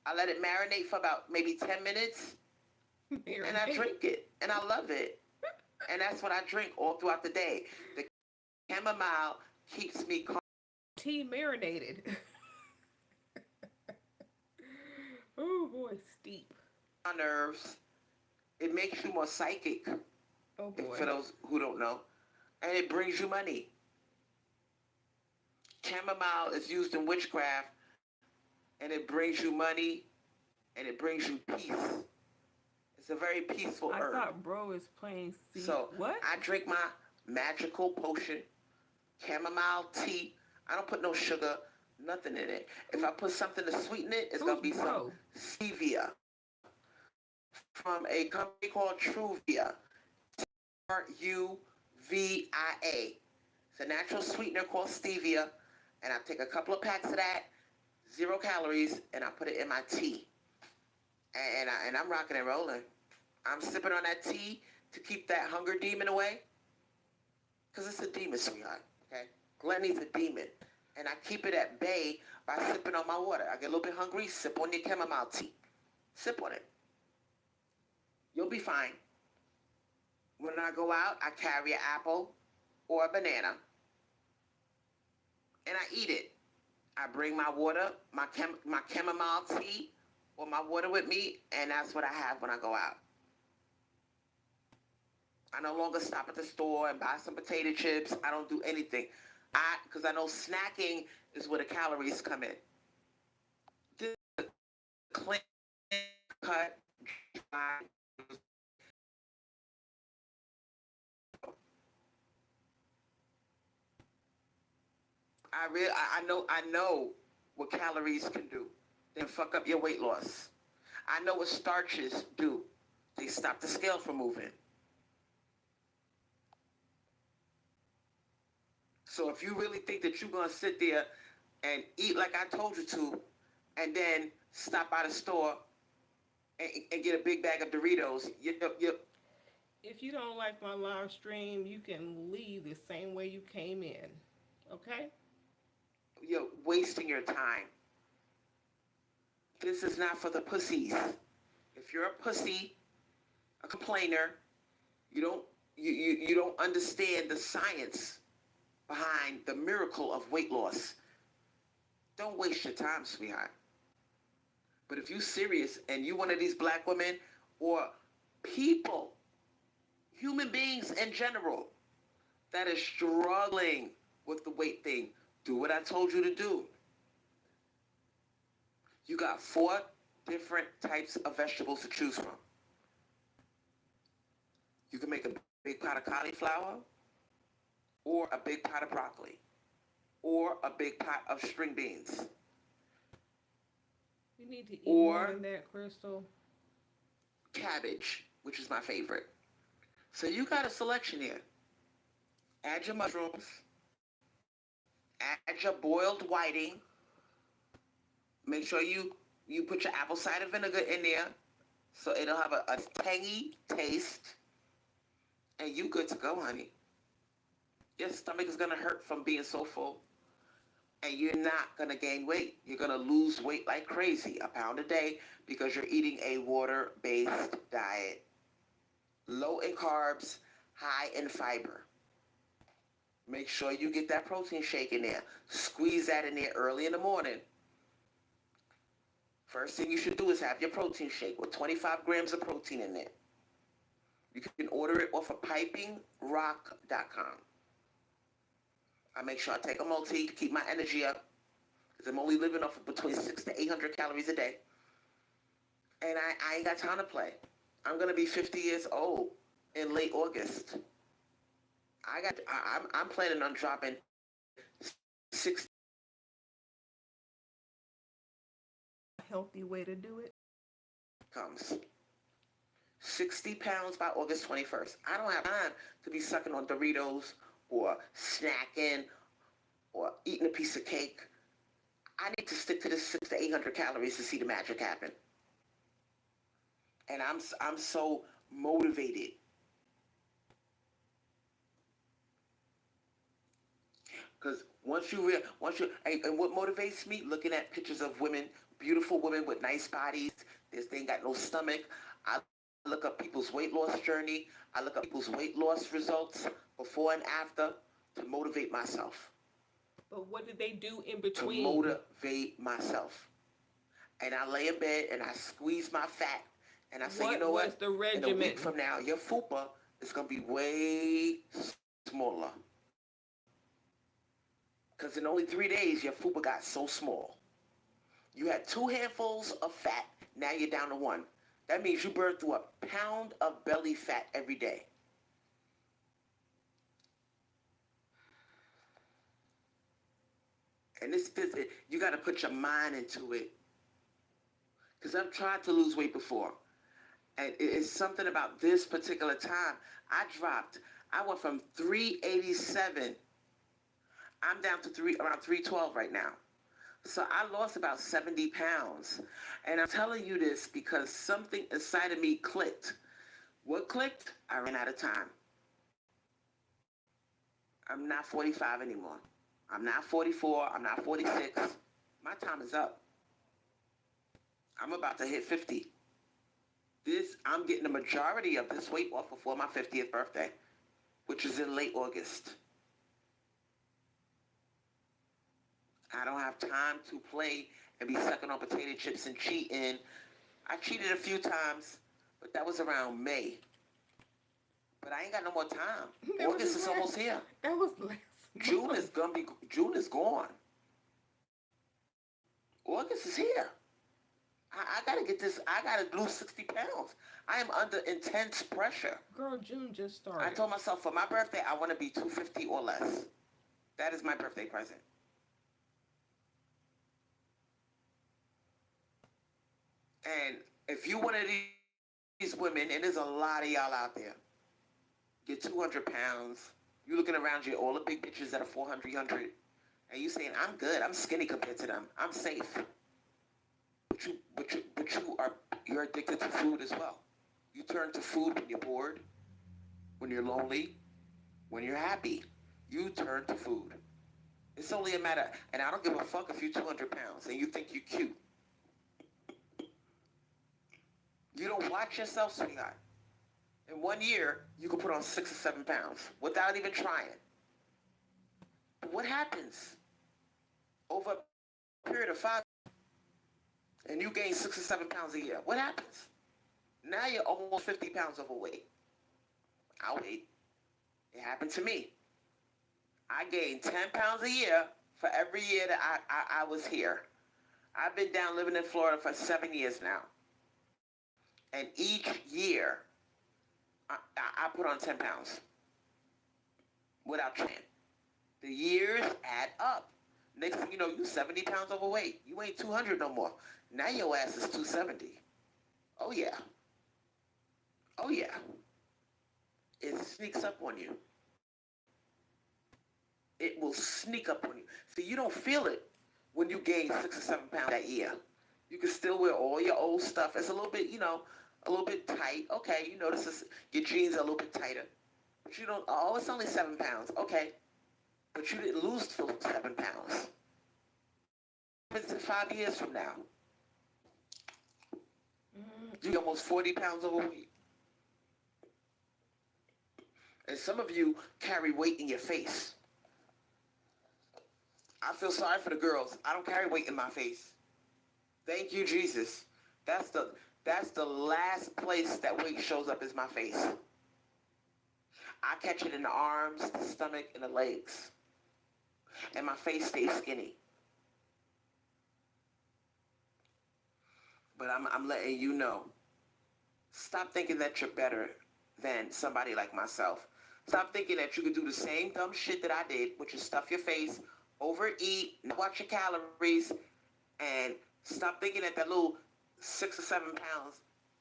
I let it marinate for about maybe 10 minutes, and I drink it, and I love it. And that's what I drink all throughout the day. The chamomile keeps me calm. Tea marinated. Oh boy, steep. My nerves. It makes you more psychic, Oh boy. for those who don't know. And it brings you money. Chamomile is used in witchcraft, and it brings you money, and it brings you peace. It's a very peaceful I herb. thought bro is playing C. So What? I drink my magical potion, chamomile tea. I don't put no sugar. Nothing in it. If I put something to sweeten it, it's Who's gonna be some bro? stevia from a company called Truvia. Ruvia. It's a natural sweetener called stevia, and I take a couple of packs of that, 0 calories, and I put it in my tea. And I'm rocking and rolling. I'm sipping on that tea to keep that hunger demon away, because it's a demon, sweetheart. Okay, gluttony's a demon, and I keep it at bay by sipping on my water. I get a little bit hungry, sip on your chamomile tea. Sip on it. You'll be fine. When I go out, I carry an apple or a banana, and I eat it. I bring my water, my chamomile tea, or my water with me, and that's what I have when I go out. I no longer stop at the store and buy some potato chips. I don't do anything. Because I know snacking is where the calories come in. This is a clean cut, dry. I know what calories can do. They fuck up your weight loss. I know what starches do. They stop the scale from moving. So if you really think that you're gonna sit there and eat like I told you to, and then stop by the store and get a big bag of Doritos, If you don't like my live stream, you can leave the same way you came in. Okay? you're wasting your time. This is not for the pussies. If you're a pussy, a complainer, you don't you don't understand the science behind the miracle of weight loss. Don't waste your time, sweetheart. But if you're serious and you one of these black women or people, human beings in general, that is struggling with the weight thing, do what I told you to do. You got 4 different types of vegetables to choose from. You can make a big pot of cauliflower, or a big pot of broccoli, or a big pot of string beans, You need to eat more or than that, Crystal. cabbage, which is my favorite. So you got a selection here. Add your mushrooms, add your boiled whiting. Make sure you put your apple cider vinegar in there so it'll have a tangy taste, and you good to go, honey. Your stomach is gonna hurt from being so full, and you're not gonna gain weight. You're gonna lose weight like crazy, a pound a day, because you're eating a water-based diet, low in carbs, high in fiber. Make sure you get that protein shake in there. Squeeze that in there early in the morning. First thing you should do is have your protein shake with 25 grams of protein in there. You can order it off of pipingrock.com. I make sure I take a multi to keep my energy up, because I'm only living off of between 600 to 800 calories a day. And I ain't got time to play. I'm going to be 50 years old in late August. I'm planning on dropping 60 A healthy way to do it. pounds. 60 pounds by August 21st. I don't have time to be sucking on Doritos or snacking or eating a piece of cake. I need to stick to the 600 to 800 calories to see the magic happen. And I'm so motivated. Because and what motivates me, looking at pictures of women, beautiful women with nice bodies, they ain't got no stomach. I look up people's weight loss journey. I look up people's weight loss results before and after to motivate myself. But what did they do in To between? motivate myself. And I lay in bed and I squeeze my fat and I say, What you know was what? the In a regimen? week from now, your fupa is going to be way smaller. Because in only 3 days, your fupa got so small. You had 2 handfuls of fat. Now you're down to 1. That means you burn through a pound of belly fat every day. And you got to put your mind into it. Because I've tried to lose weight before. And it's something about this particular time. I went from 387. I'm down to around 312 right now. So I lost about 70 pounds. And I'm telling you this because something inside of me clicked. What clicked? I ran out of time. I'm not 45 anymore. I'm not 44. I'm not 46. My time is up. I'm about to hit 50. I'm getting the majority of this weight off before my 50th birthday, which is in late August. I don't have time to play and be sucking on potato chips and cheating. I cheated a few times, but that was around May. But I ain't got no more time. August is almost here. That was last June is gone. August is here. I gotta get this. I gotta lose 60 pounds. I am under intense pressure. Girl, June just started. I told myself for my birthday I want to be 250 or less. That is my birthday present. And if you one of these women, and there's a lot of y'all out there, you're 200 pounds, you looking around you, all the big bitches that are 400, 300, and you saying, I'm good, I'm skinny compared to them, I'm safe. But you're addicted to food as well. You turn to food when you're bored, when you're lonely, when you're happy. You turn to food. It's only a matter, and I don't give a fuck if you're 200 pounds and you think you're cute. You don't watch yourself, sweetheart. In 1 year, you can put on 6 or 7 pounds without even trying. But what happens over a period of 5 and you gain 6 or 7 pounds a year? What happens? Now you're almost 50 pounds overweight. I'll wait. It happened to me. I gained 10 pounds a year for every year that I was here. I've been down living in Florida for 7 years now. And each year, I put on 10 pounds without trying. The years add up. Next thing you know, you 70 pounds overweight. You ain't 200 no more. Now your ass is 270. Oh, yeah. Oh, yeah. It sneaks up on you. It will sneak up on you. See, you don't feel it when you gain 6 or 7 pounds that year. You can still wear all your old stuff. It's a little bit, a little bit tight. Okay, you notice your jeans are a little bit tighter. But you don't, oh, it's only 7 pounds. Okay. But you didn't lose 7 pounds. It's 5 years from now. You're almost 40 pounds overweight. And some of you carry weight in your face. I feel sorry for the girls. I don't carry weight in my face. Thank you, Jesus. That's the last place that weight shows up is my face. I catch it in the arms, the stomach, and the legs. And my face stays skinny. But I'm letting you know. Stop thinking that you're better than somebody like myself. Stop thinking that you can do the same dumb shit that I did, which is stuff your face, overeat, not watch your calories, and stop thinking that little 6 or 7 pounds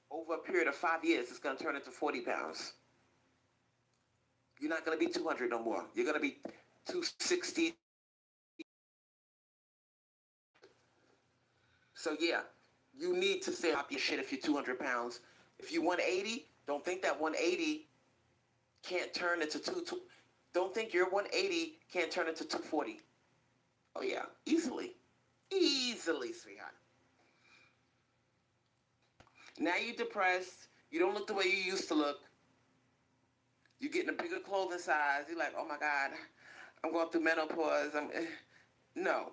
over a period of 5 years is going to turn into 40 pounds. You're not going to be 200 no more. You're going to be 260. So yeah, you need to stop your shit if you're 200 pounds. If you're 180, don't think that 180 can't turn into don't think your 180 can't turn into 240. Oh yeah, easily. Easily, sweetheart. Now you're depressed. You don't look the way you used to look. You're getting a bigger clothing size. You're like, oh my God, I'm going through menopause. No,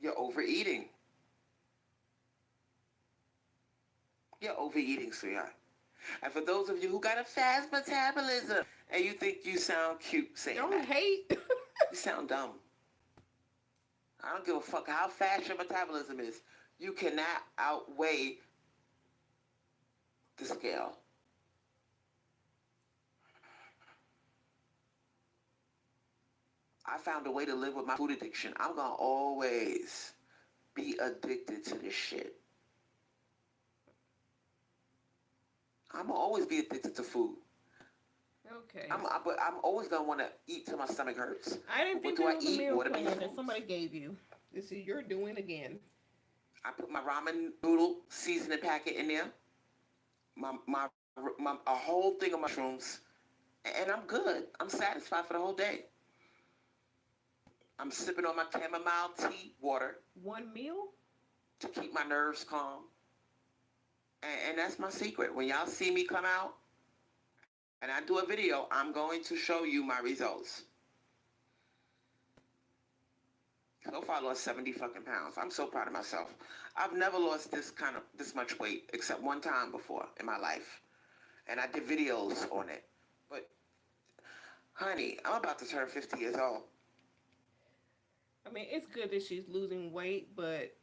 you're overeating. You're overeating, sweetheart. And for those of you who got a fast metabolism and you think you sound cute saying Don't that, hate. you sound dumb. I don't give a fuck how fast your metabolism is. You cannot outweigh the scale. I found a way to live with my food addiction. I'm gonna always be addicted to this shit. I'm gonna always be addicted to food. Okay. But I'm always gonna want to eat till my stomach hurts. I didn't But what think do this I was a eat? meal Water-based plan that foods. somebody gave you. This is you're doing again. I put my ramen noodle seasoning packet in there. My a whole thing of mushrooms, and I'm good. I'm satisfied for the whole day. I'm sipping on my chamomile tea water One meal? to keep my nerves calm, and that's my secret. When y'all see me come out and I do a video, I'm going to show you my results. So far, I lost 70 fucking pounds. I'm so proud of myself. I've never lost this much weight except one time before in my life, and I did videos on it. But honey, I'm about to turn 50 years old. I mean, it's good that she's losing weight, but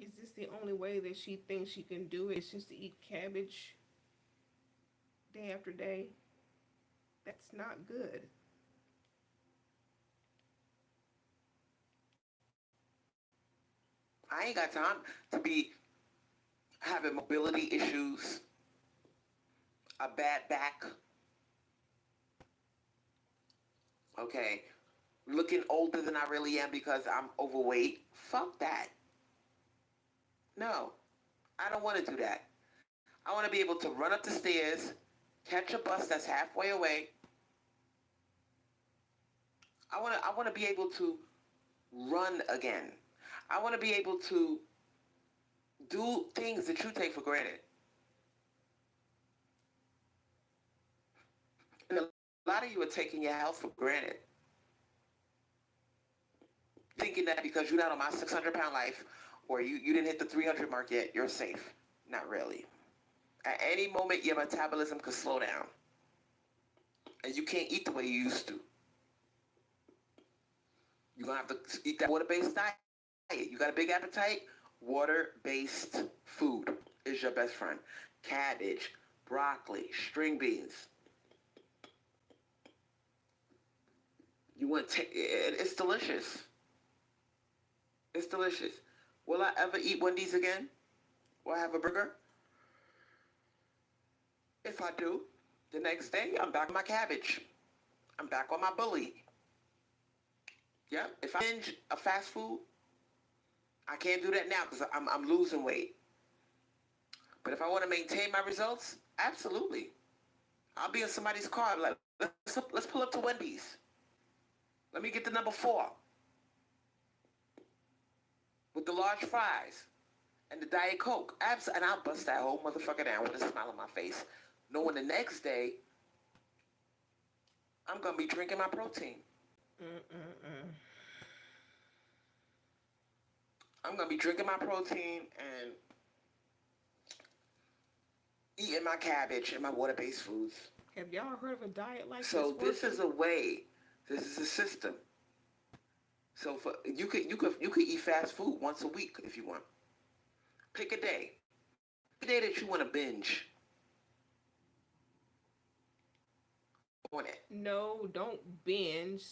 is this the only way that she thinks she can do it? It's just to eat cabbage day after day. That's not good. I ain't got time to be having mobility issues, a bad back, okay, looking older than I really am because I'm overweight. Fuck that. No, I don't want to do that. I want to be able to run up the stairs, catch a bus that's halfway away. I want to be able to run again. I want to be able to do things that you take for granted. And a lot of you are taking your health for granted. Thinking that because you're not on my 600-pound life or you didn't hit the 300 mark yet, you're safe. Not really. At any moment, your metabolism could slow down. And you can't eat the way you used to. You're going to have to eat that water-based diet. You got a big appetite? Water-based food is your best friend. Cabbage, broccoli, string beans. It's delicious. It's delicious. Will I ever eat Wendy's again? Will I have a burger? If I do, the next day I'm back on my cabbage. I'm back on my bully. Yeah. If I binge a fast food, I can't do that now because I'm losing weight. But if I want to maintain my results, absolutely. I'll be in somebody's car. Like, let's pull up to Wendy's. Let me get the number 4 with the large fries and the Diet Coke. And I'll bust that whole motherfucker down with a smile on my face, knowing the next day I'm gonna be drinking my protein. Mm-mm-mm. I'm gonna be drinking my protein and eating my cabbage and my water-based foods. Have y'all heard of a diet like So this this is working? a way. This is a system. So you could eat fast food once a week if you want. Pick a day. Pick a day that you want to binge on it. No, don't binge.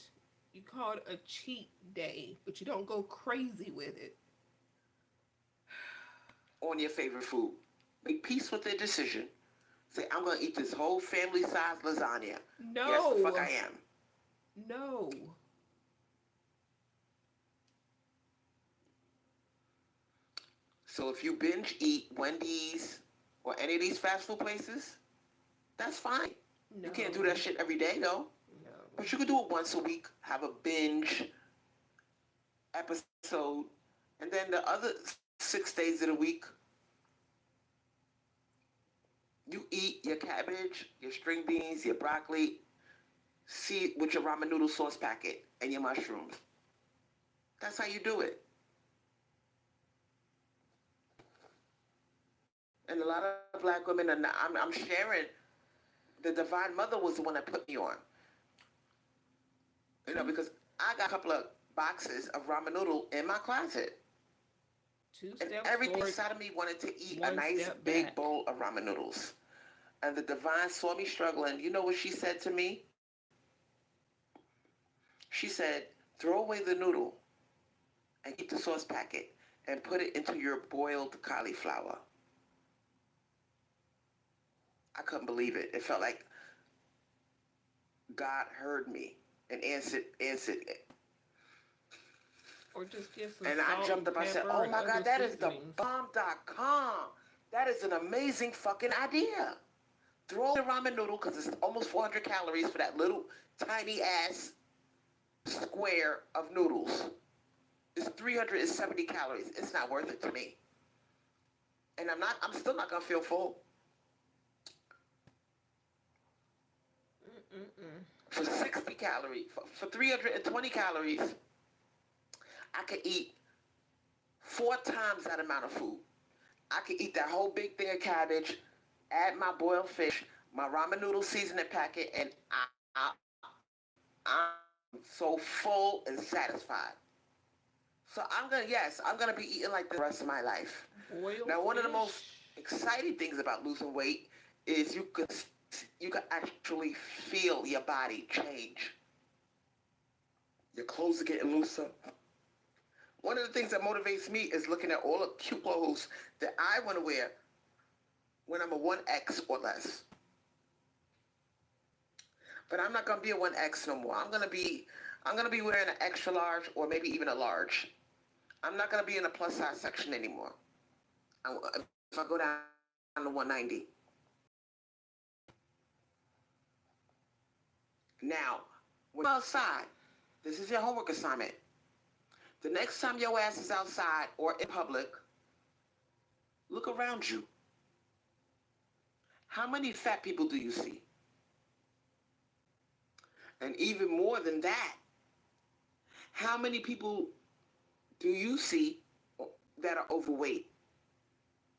You call it a cheat day, but you don't go crazy with it. On your favorite food. Make peace with the decision. Say, I'm gonna eat this whole family-sized lasagna. Yes, the fuck No, I am. no. So if you binge eat Wendy's or any of these fast food places, that's fine. You can't do that No, shit every day though. no. But you could do it once a week. Have a binge episode, and then the other 6 days of the week, you eat your cabbage, your string beans, your broccoli, see with your ramen noodle sauce packet and your mushrooms. That's how you do it. And a lot of black women are not, I'm sharing. The Divine Mother was the one that put me on. Two Because I got a couple of boxes of ramen noodle in my closet. two And steps everything forward, inside of me wanted to eat a one nice step big back. bowl of ramen noodles. and the divine saw me struggling. You know what she said to me? She said, throw away the noodle and keep the sauce packet and put it into your boiled cauliflower. I couldn't believe it. It felt like God heard me and answered. Or just get some And I salt jumped and up. I said, pepper oh and my other God, that is the seasonings. bomb.com. That is an amazing fucking idea. Throw the ramen noodle because it's almost 400 calories for that little tiny ass square of noodles. It's 370 calories. It's not worth it to me. And I'm still not gonna feel full. Mm-mm-mm. For 60 calories, for 320 calories, I could eat 4 times that amount of food. I could eat that whole big thing of cabbage, add my boiled fish, my ramen noodle seasoning packet, and I'm so full and satisfied. So I'm gonna be eating like this the rest of my life. Boiled Now, one of the most fish. exciting things about losing weight is you could actually feel your body change. Your clothes are getting looser. One of the things that motivates me is looking at all the cute clothes that I want to wear when I'm a 1X or less. But I'm not gonna be a 1X no more. I'm gonna be wearing an extra large or maybe even a large. I'm not gonna be in the plus size section anymore. If I go down to 190. Now, when you're outside, this is your homework assignment. The next time your ass is outside or in public, look around you. How many fat people do you see? And even more than that, how many people do you see that are overweight?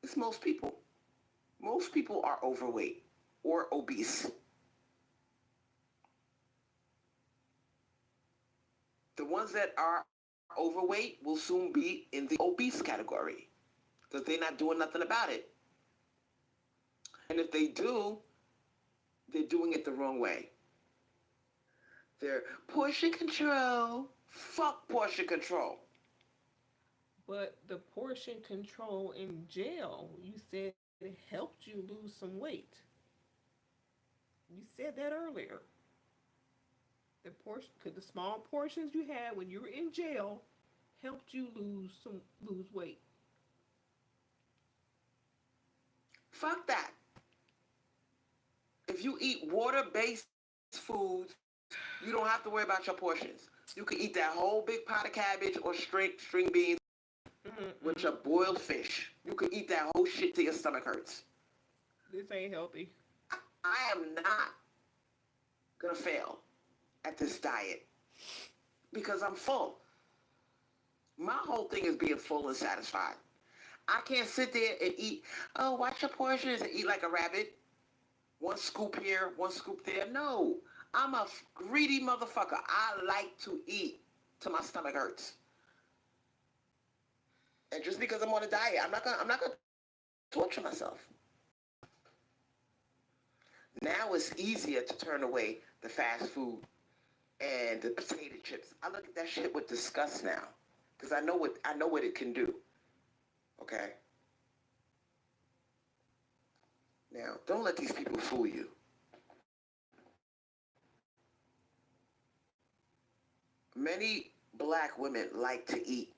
It's most people. Most people are overweight or obese. The ones that are overweight will soon be in the obese category because they're not doing nothing about it. And if they do, they're doing it the wrong way. They're portion control. Fuck portion control. But the portion control in jail, you said it helped you lose some weight. You said that earlier. Cause the small portions you had when you were in jail helped you lose weight. Fuck that. If you eat water-based foods, you don't have to worry about your portions. You can eat that whole big pot of cabbage or string beans with your Mm-mm. boiled fish. You can eat that whole shit till your stomach hurts. This ain't healthy. I am not gonna fail at this diet because I'm full. My whole thing is being full and satisfied. I can't sit there and eat, oh, watch your portions and eat like a rabbit. One scoop here, one scoop there. No, I'm a greedy motherfucker. I like to eat till my stomach hurts. And just because I'm on a diet, I'm not gonna torture myself. Now it's easier to turn away the fast food and the potato chips. I look at that shit with disgust now because I know what it can do. Okay. Now, don't let these people fool you. Many black women like to eat.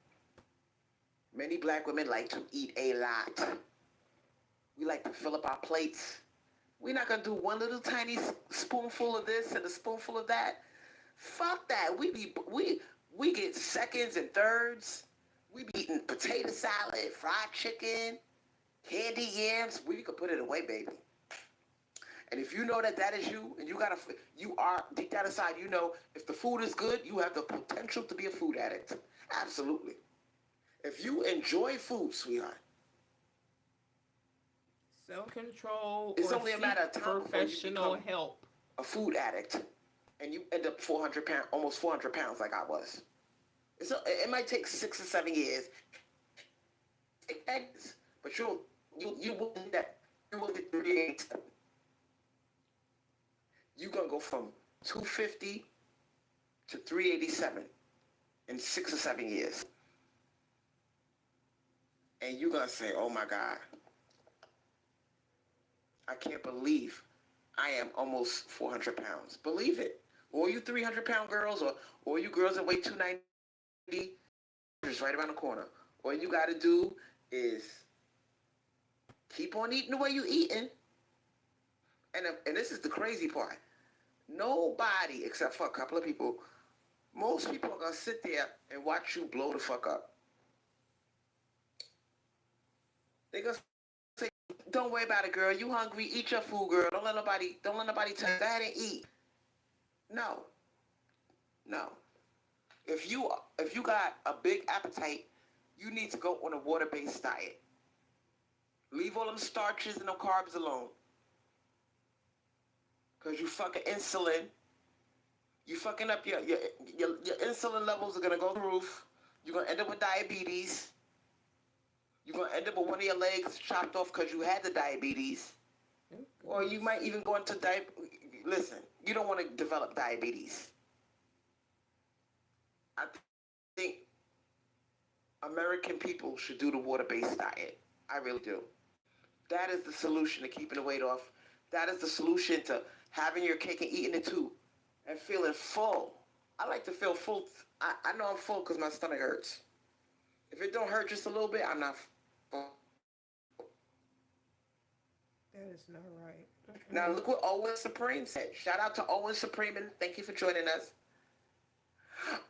Many black women like to eat a lot. We like to fill up our plates. We're not gonna do one little tiny spoonful of this and a spoonful of that. Fuck that. We get seconds and thirds. We be eating potato salad, fried chicken, candy yams. We could put it away, baby. And if you know that is you, and you are deep down inside, you know if the food is good, you have the potential to be a food addict. Absolutely. If you enjoy food, sweetheart, Self control it's or only a seek matter of time before you professional become help. a food addict, and you end up 400 pounds, almost 400 pounds, like I was. It might take 6 or 7 years, take eggs, but you will hit that. You will hit 38. you're going to go from 250 to 387 in 6 or 7 years. And you're going to say, oh my God, I can't believe I am almost 400 pounds. Believe it. Or you 300-pound girls, or you girls that weigh 290, just right around the corner. All you got to do is keep on eating the way you eating. And this is the crazy part. Nobody, except for a couple of people, most people are going to sit there and watch you blow the fuck up. They're going to say, don't worry about it, girl. You hungry. Eat your food, girl. Don't let nobody tell you, go ahead and eat. No. If you got a big appetite, you need to go on a water-based diet. Leave all them starches and them carbs alone. Because you fucking insulin. You fucking up your insulin levels are going to go through the roof. You're going to end up with diabetes. You're going to end up with one of your legs chopped off because you had the diabetes. Or you might even go into listen, you don't want to develop diabetes. I think American people should do the water-based diet. I really do. That is the solution to keeping the weight off. That is the solution to having your cake and eating it too. And feeling full. I like to feel full. I know I'm full because my stomach hurts. If it don't hurt just a little bit, I'm not full. That is not right. Now look what Owen Supreme said. Shout out to Owen Supreme and thank you for joining us.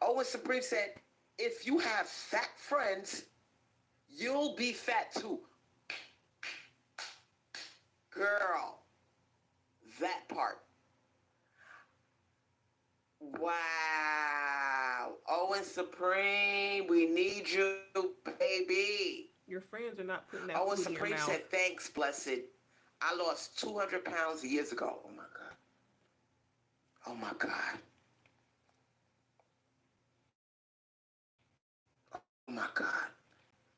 Owen Supreme said, if you have fat friends, you'll be fat too. Girl, that part. Wow. Owen Supreme, we need you, baby. Your friends are not putting that Owen food in your Supreme mouth. said, thanks, blessed. I lost 200 pounds years ago. Oh, my God. Oh, my God. Oh, my God.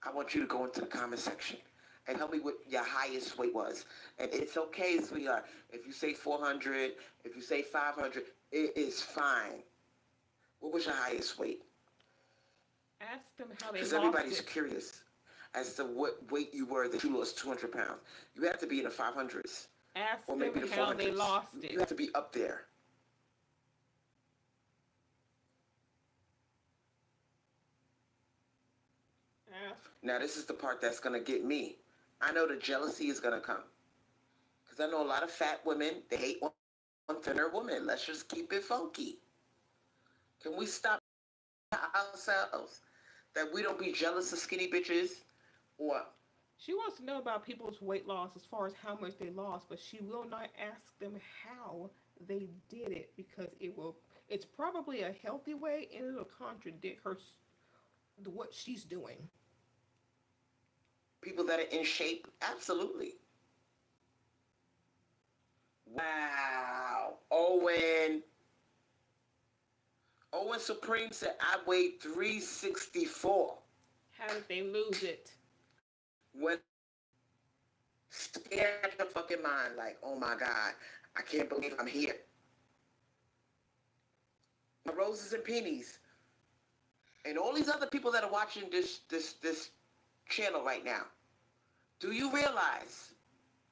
I want you to go into the comment section and tell me what your highest weight was. And it's okay, sweetheart. If you say 400, if you say 500, it is fine. What was your highest weight? Ask them how they lost it. Because everybody's curious as to what weight you were that you lost 200 pounds. You have to be in the 500s. Ask or maybe them the how 400s. they lost it. You have to be up there. Now, this is the part that's going to get me. I know the jealousy is going to come. Because I know a lot of fat women, they hate on thinner women. Let's just keep it funky. Can we stop ourselves that we don't be jealous of skinny bitches? Or she wants to know about people's weight loss as far as how much they lost, but she will not ask them how they did it because it's probably a healthy way and it'll contradict what she's doing. people that are in shape? Absolutely. Wow. Owen Supreme said, I weighed 364. How did they lose it? When scared out your fucking mind, like, oh my God, I can't believe I'm here. My roses and peonies. And all these other people that are watching this channel right now. Do you realize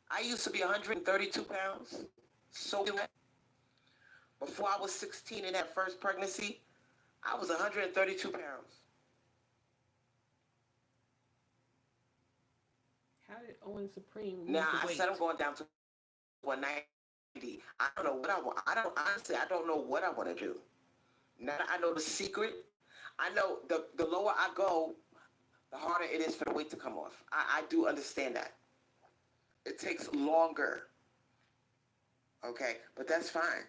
I used to be 132 pounds? So before I was 16 in that first pregnancy, I was 132 pounds. How did Owen Supreme lose Now, the I weight? said I'm going down to 190. I don't know what I want. I don't know what I want to do. Now I know the secret. I know the lower I go, the harder it is for the weight to come off. I do understand that. It takes longer. Okay, but that's fine.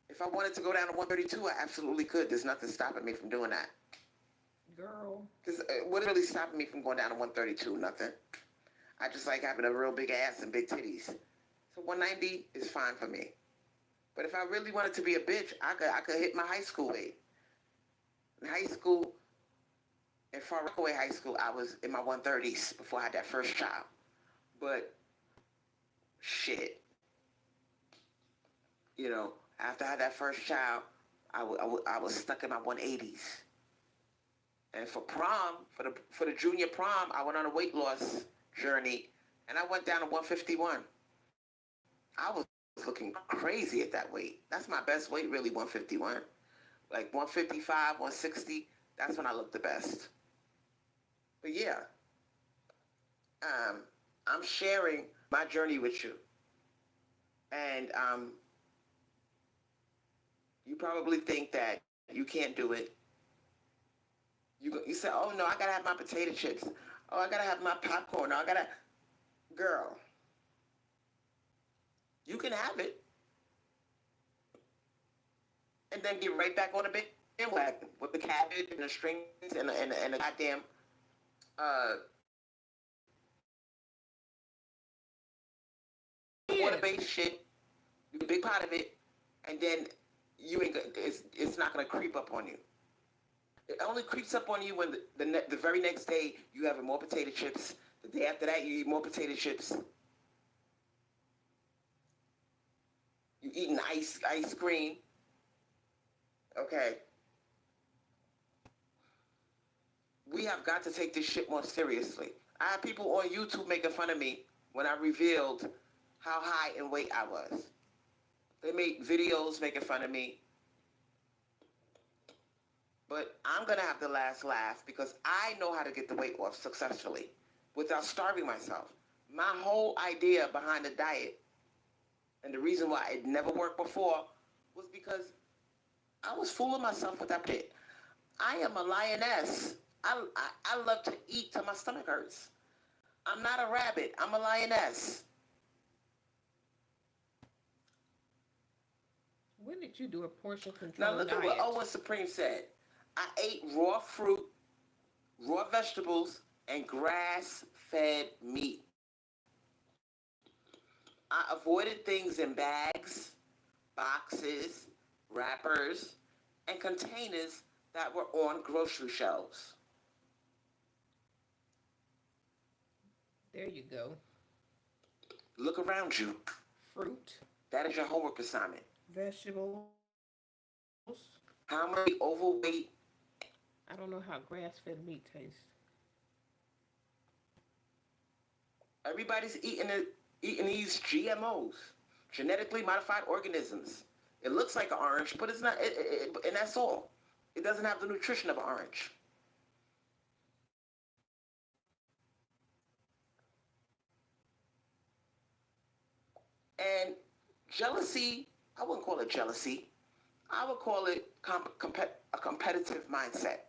If I wanted to go down to 132, I absolutely could. There's nothing stopping me from doing that. Girl. Because what is really stopping me from going down to 132? Nothing. I just like having a real big ass and big titties. So 190 is fine for me. But if I really wanted to be a bitch, I could hit my high school weight. In high school, in Far Rockaway High School, I was in my 130s before I had that first child. But shit, you know, After I had that first child, I was stuck in my 180s. And for prom, for the junior prom, I went on a weight loss journey, and I went down to 151. I was looking crazy at that weight. That's my best weight, really, 151. Like 155, 160. That's when I looked the best. But yeah, um, I'm sharing my journey with you, and you probably think that you can't do it. You say, oh no, I gotta have my potato chips. Oh, I gotta have my popcorn. Oh, I gotta, girl, you can have it, and then get right back on the bandwagon with the cabbage and the strings and the goddamn uh, Yeah. water-based shit. You get a big pot of it, and then you ain't. It's not gonna creep up on you. It only creeps up on you when the very next day you having more potato chips. The day after that you eat more potato chips. You eating ice cream. Okay, we have got to take this shit more seriously. I had people on YouTube making fun of me when I revealed how high in weight I was. They made videos making fun of me, but I'm gonna have the last laugh because I know how to get the weight off successfully without starving myself. My whole idea behind the diet and the reason why it never worked before was because I was fooling myself with that bit. I am a lioness. I love to eat till my stomach hurts. I'm not a rabbit. I'm a lioness. When did you do a portion Now control look at what diet? Owen Supreme said. I ate raw fruit, raw vegetables, and grass-fed meat. I avoided things in bags, boxes, wrappers, and containers that were on grocery shelves. There you go. Look around you. Fruit, That is your homework assignment. vegetables. How many overweight? I don't know how grass-fed meat tastes. Everybody's eating these GMOs, genetically modified organisms. It looks like an orange, but it's not. And that's all. It doesn't have the nutrition of an orange. And jealousy, I wouldn't call it jealousy. I would call it a competitive mindset.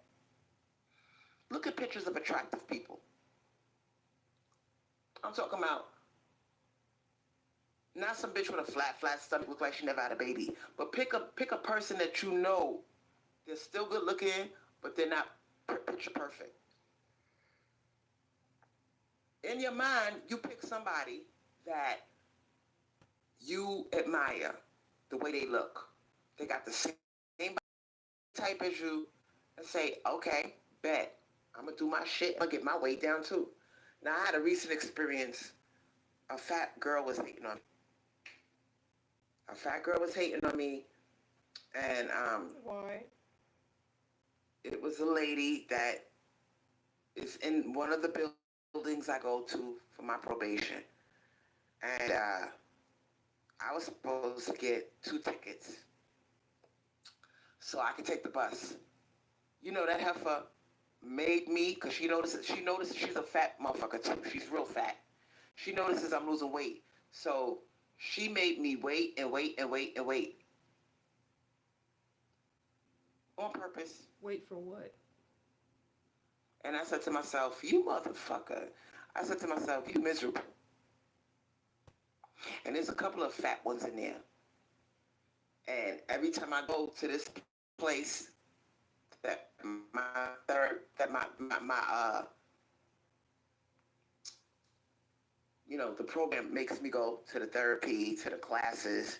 Look at pictures of attractive people. I'm talking about not some bitch with a flat stomach, look like she never had a baby. But pick a person that you know they're still good looking, but they're not picture perfect. In your mind, you pick somebody that you admire the way they look. They got the same type as you, and say, okay, bet. I'm gonna do my shit. I'm gonna get my weight down too. Now I had a recent experience. A fat girl was hating on me. A fat girl was hating on me, and Why? it was a lady that is in one of the buildings I go to for my probation, and I was supposed to get 2 tickets so I could take the bus. You know that heifer made me because she notices she's a fat motherfucker too. She's real fat. She notices I'm losing weight, so she made me wait and wait and wait and wait on purpose. Wait for what? And I said to myself, "You motherfucker!" I said to myself, "You miserable." And there's a couple of fat ones in there. And every time I go to this place, that my third, that my the program makes me go to the therapy, to the classes.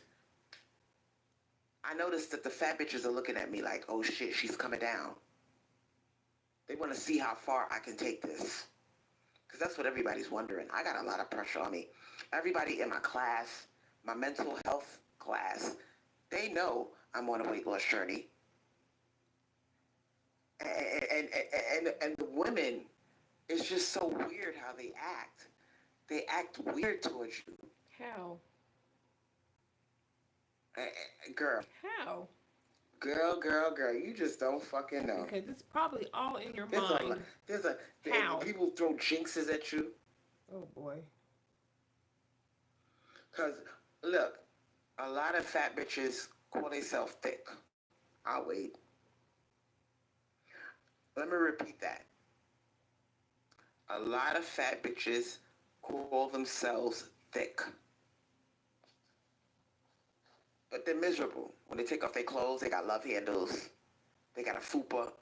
I noticed that the fat bitches are looking at me like, oh shit, she's coming down. They want to see how far I can take this. Because that's what everybody's wondering. I got a lot of pressure on me. Everybody in my class, my mental health class, They know I'm on a weight loss journey. And the women, it's just so weird how they act. They act weird towards you. How? Girl, How? girl, you just don't fucking know. Because it's probably all in your There's a, mind. there's a, How? people throw jinxes at you. Oh boy. Cause look, a lot of fat bitches call themselves thick. I'll wait. Let me repeat that. A lot of fat bitches call themselves thick. But they're miserable. When they take off their clothes, they got love handles. They got a fupa.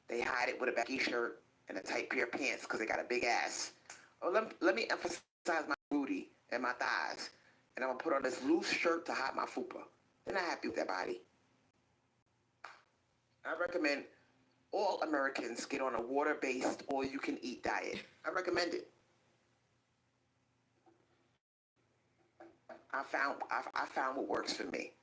They hide it with a baggy shirt and a tight pair of pants because they got a big ass. Oh, let me emphasize my booty and my thighs. And I'm going to put on this loose shirt to hide my fupa. They're not happy with their body. I recommend all Americans get on a water-based all-you-can-eat diet. I recommend it. I found what works for me.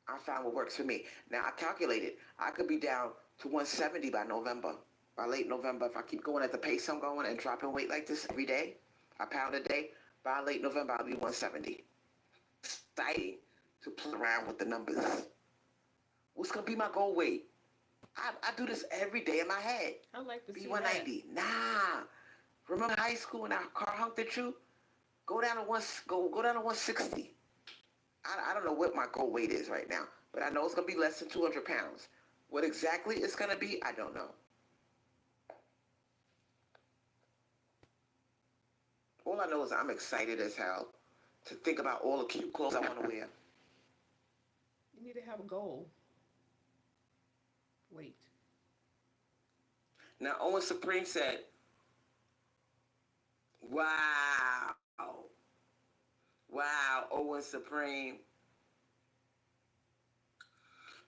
I found what works for me. Now, I calculated I could be down to 170 by November. By late November, if I keep going at the pace I'm going and dropping weight like this every day, a pound a day, by late November, I'll be 170. Exciting to play around with the numbers. What's going to be my goal weight? I do this every day in my head. I like to be see 190. that. Nah. Remember high school when our car honked at you? Go down to 160. I don't know what my goal weight is right now, but I know it's going to be less than 200 pounds. What exactly it's going to be, I don't know. All I know is I'm excited as hell to think about all the cute clothes I want to wear. You need to have a goal. Wait. Now, Owen Supreme said, wow. Wow, Owen Supreme.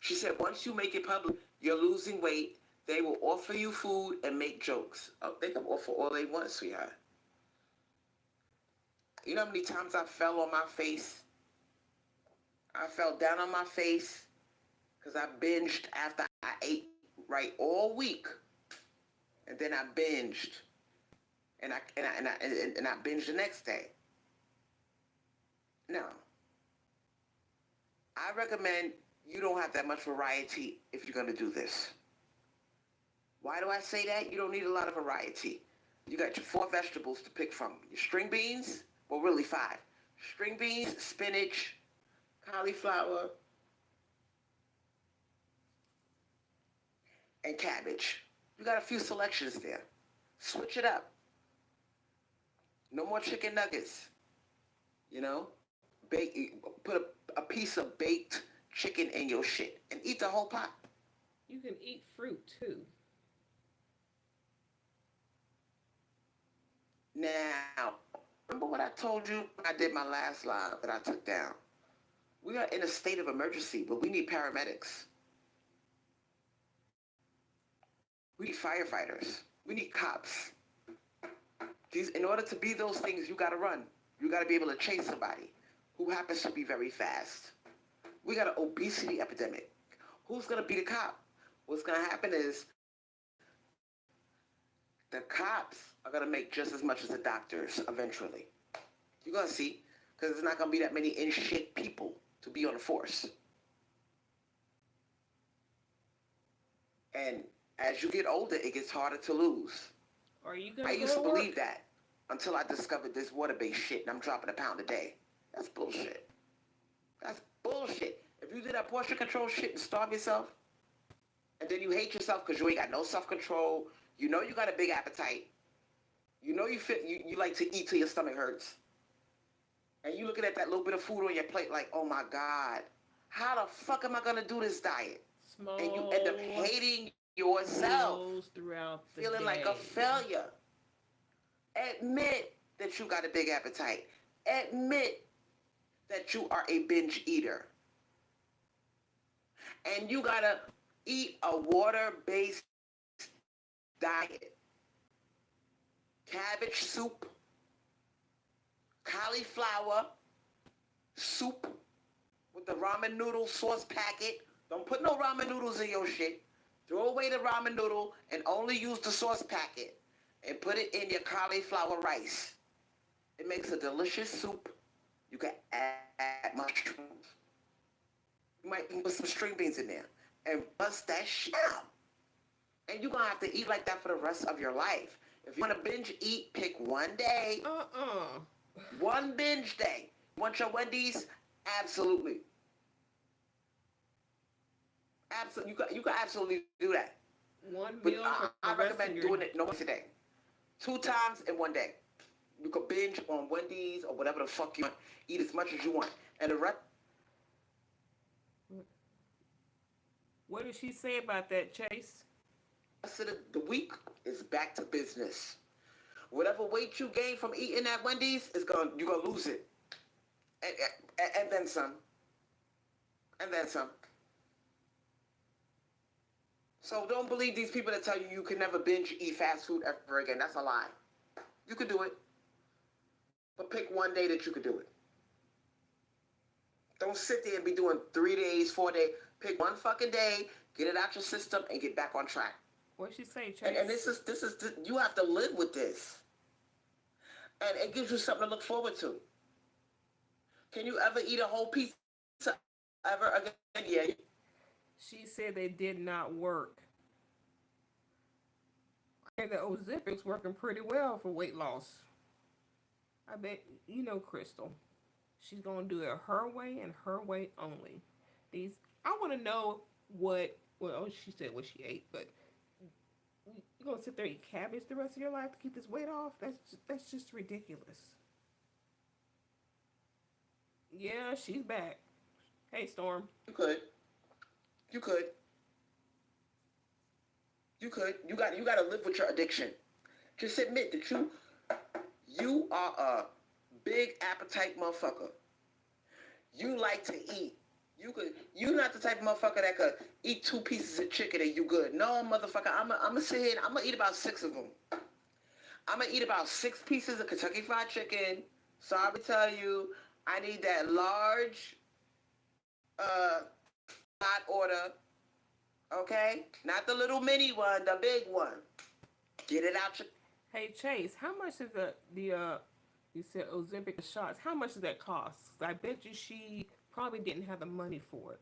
She said, once you make it public, you're losing weight, they will offer you food and make jokes. Oh, they can offer all they want, sweetheart. You know how many times I fell on my face? I fell down on my face because I binged after I ate right all week. And then I binged. And I binged the next day. No. I recommend you don't have that much variety if you're going to do this. Why do I say that? You don't need a lot of variety. You got your 4 vegetables to pick from. Your string beans, well, really 5. String beans, spinach, cauliflower, and cabbage. You got a few selections there. Switch it up. No more chicken nuggets. You know? Put a piece of baked chicken in your shit and eat the whole pot. You can eat fruit too. Now, remember what I told you when I did my last live that I took down? We are in a state of emergency, but we need paramedics. We need firefighters. We need cops. In order to be those things, you got to run. You got to be able to chase somebody who happens to be very fast. We got an obesity epidemic. Who's going to be the cop? What's going to happen is the cops are going to make just as much as the doctors eventually. You're going to see, because there's not going to be that many in shit people to be on the force. And as you get older, it gets harder to lose. Are you gonna I go used to to work? believe that until I discovered this water-based shit and I'm dropping a pound a day. That's bullshit. That's bullshit. If you do that portion control shit and starve yourself, and then you hate yourself because you ain't got no self-control, you know you got a big appetite, you know you like to eat till your stomach hurts, and you looking at that little bit of food on your plate like, oh my God, how the fuck am I going to do this diet? Small And you end up hating yourself, meals throughout the feeling day. like a failure. Admit that you got a big appetite. Admit that you are a binge eater. And you got to eat a water-based diet. Cabbage soup, cauliflower soup, the ramen noodle sauce packet. Don't put no ramen noodles in your shit. Throw away the ramen noodle and only use the sauce packet. And put it in your cauliflower rice. It makes a delicious soup. You can add mushrooms. You might even put some string beans in there. And bust that shit out. And you're going to have to eat like that for the rest of your life. If you want to binge eat, pick one day. One binge day. Want your Wendy's? Absolutely. Absolutely. You can absolutely do that. One meal for I the rest of recommend your... doing it no once a day. 2 times in one day. You could binge on Wendy's or whatever the fuck you want. Eat as much as you want. And the rest... What did she say about that, Chase? rest of the week is back to business. Whatever weight you gain from eating at Wendy's, you're going to lose it. And then some. And then some. So don't believe these people that tell you you can never binge eat fast food ever again. That's a lie. You could do it. But pick one day that you could do it. Don't sit there and be doing 3 days, 4 days. Pick one fucking day, get it out your system, and get back on track. What'd she say, Chase? And this is you have to live with this. And it gives you something to look forward to. Can you ever eat a whole pizza ever again? Yeah. She said they did not work. And the Ozempic's working pretty well for weight loss. I bet, you know, Crystal. She's going to do it her way and her way only. I want to know she said what she ate, but you're going to sit there and eat cabbage the rest of your life to keep this weight off? That's just ridiculous. Yeah, she's back. Hey, Storm. You could. You got to live with your addiction. Just admit that you are a big appetite motherfucker. You like to eat. You're not the type of motherfucker that could eat 2 pieces of chicken and you good. No, motherfucker, I'm gonna sit here and I'm gonna eat about 6 of them. I'm gonna eat about 6 pieces of Kentucky Fried Chicken. Sorry to tell you, I need that large hot order. Okay? Not the little mini one, the big one. Get it out your... Hey, Chase, how much is you said Ozempic shots, how much does that cost? I bet you she probably didn't have the money for it.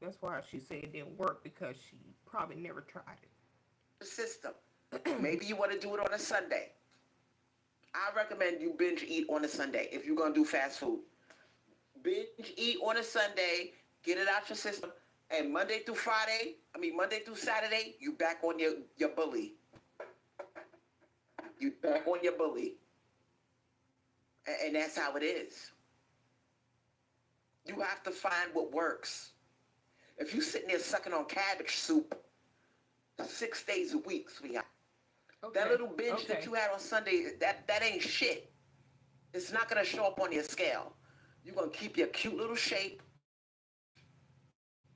That's why she said it didn't work, because she probably never tried it. The system. Maybe you want to do it on a Sunday. I recommend you binge eat on a Sunday if you're going to do fast food. Binge eat on a Sunday, get it out your system, and Monday through Saturday, you back on your bully. You back on your bully. And that's how it is. You have to find what works. If you sitting there sucking on cabbage soup 6 days a week, sweetheart, that little binge that you had on Sunday, that ain't shit. It's not going to show up on your scale. You're going to keep your cute little shape.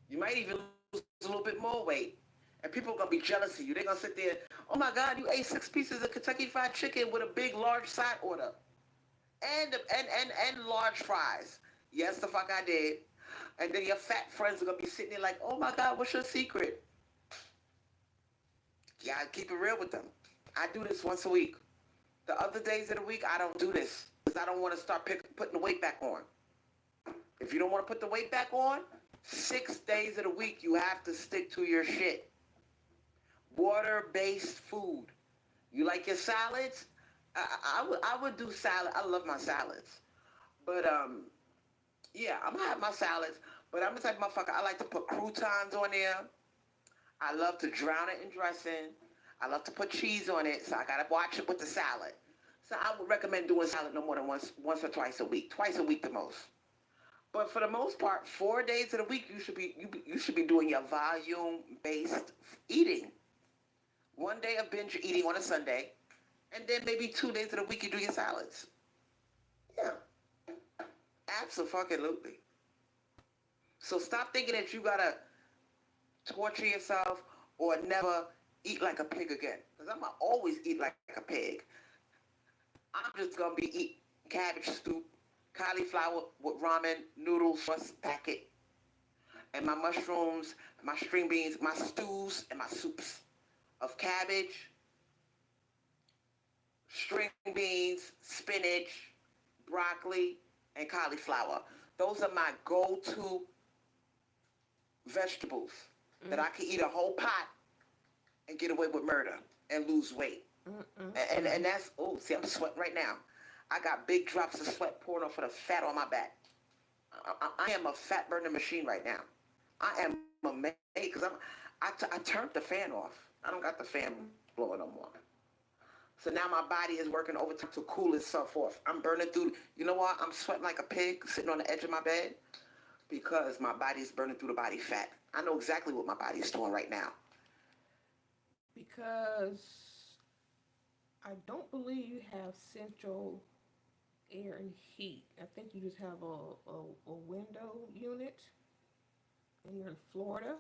You might even lose a little bit more weight. And people are going to be jealous of you. They're going to sit there, oh my God, you ate 6 pieces of Kentucky Fried Chicken with a big, large side order. And large fries. Yes, the fuck I did. And then your fat friends are going to be sitting there like, oh my God, what's your secret? Yeah, I keep it real with them. I do this once a week. The other days of the week, I don't do this because I don't want to start putting the weight back on. If you don't want to put the weight back on, 6 days of the week, you have to stick to your shit. Water-based food. You like your salads? I would do salad. I love my salads. But, yeah, I'm going to have my salads. But I'm the type of motherfucker, I like to put croutons on there. I love to drown it in dressing. I love to put cheese on it, so I got to watch it with the salad. So I would recommend doing salad no more than once or twice a week. Twice a week the most. But for the most part, 4 days of the week, you should be doing your volume-based eating. 1 day of binge eating on a Sunday, and then maybe 2 days of the week you do your salads. Yeah. Absolutely. So stop thinking that you gotta torture yourself or never eat like a pig again. Because I'm gonna always eat like a pig. I'm just gonna be eating cabbage soup, cauliflower with ramen, noodles, sauce packet. and my mushrooms, my string beans, my stews, and my soups of cabbage, string beans, spinach, broccoli, and cauliflower. Those are my go-to vegetables that I can eat a whole pot and get away with murder and lose weight. And that's, oh, see, I'm sweating right now. I got big drops of sweat pouring off of the fat on my back. I am a fat burning machine right now. I am amazed because I turned the fan off. I don't got the fan blowing no more. So now my body is working overtime to cool itself off. I'm burning through. You know what? I'm sweating like a pig sitting on the edge of my bed because my body is burning through the body fat. I know exactly what my body is doing right now. Because I don't believe you have central air and heat. I think you just have a window unit, and you're in Florida,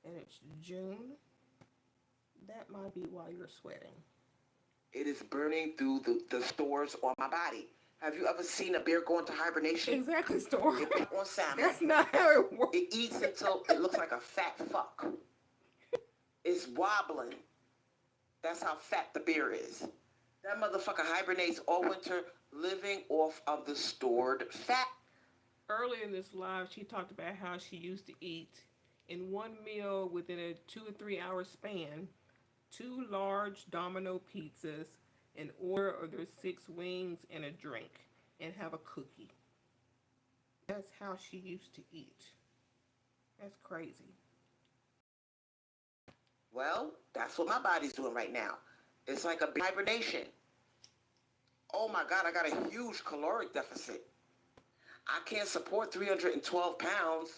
and it's June. That might be why you're sweating. It is burning through the stores on my body. Have you ever seen a bear go into hibernation? Exactly, store. It eats on salmon. That's not how it works. It eats until it looks like a fat fuck. It's wobbling. That's how fat the bear is. That motherfucker hibernates all winter, living off of the stored fat. Earlier in this live, she talked about how she used to eat in one meal within a 2 or 3 hour span, two large domino pizzas, an order of their 6 wings and a drink, and have a cookie. That's how she used to eat. That's crazy. Well, that's what my body's doing right now. It's like a hibernation. Oh my God, I got a huge caloric deficit. I can't support 312 pounds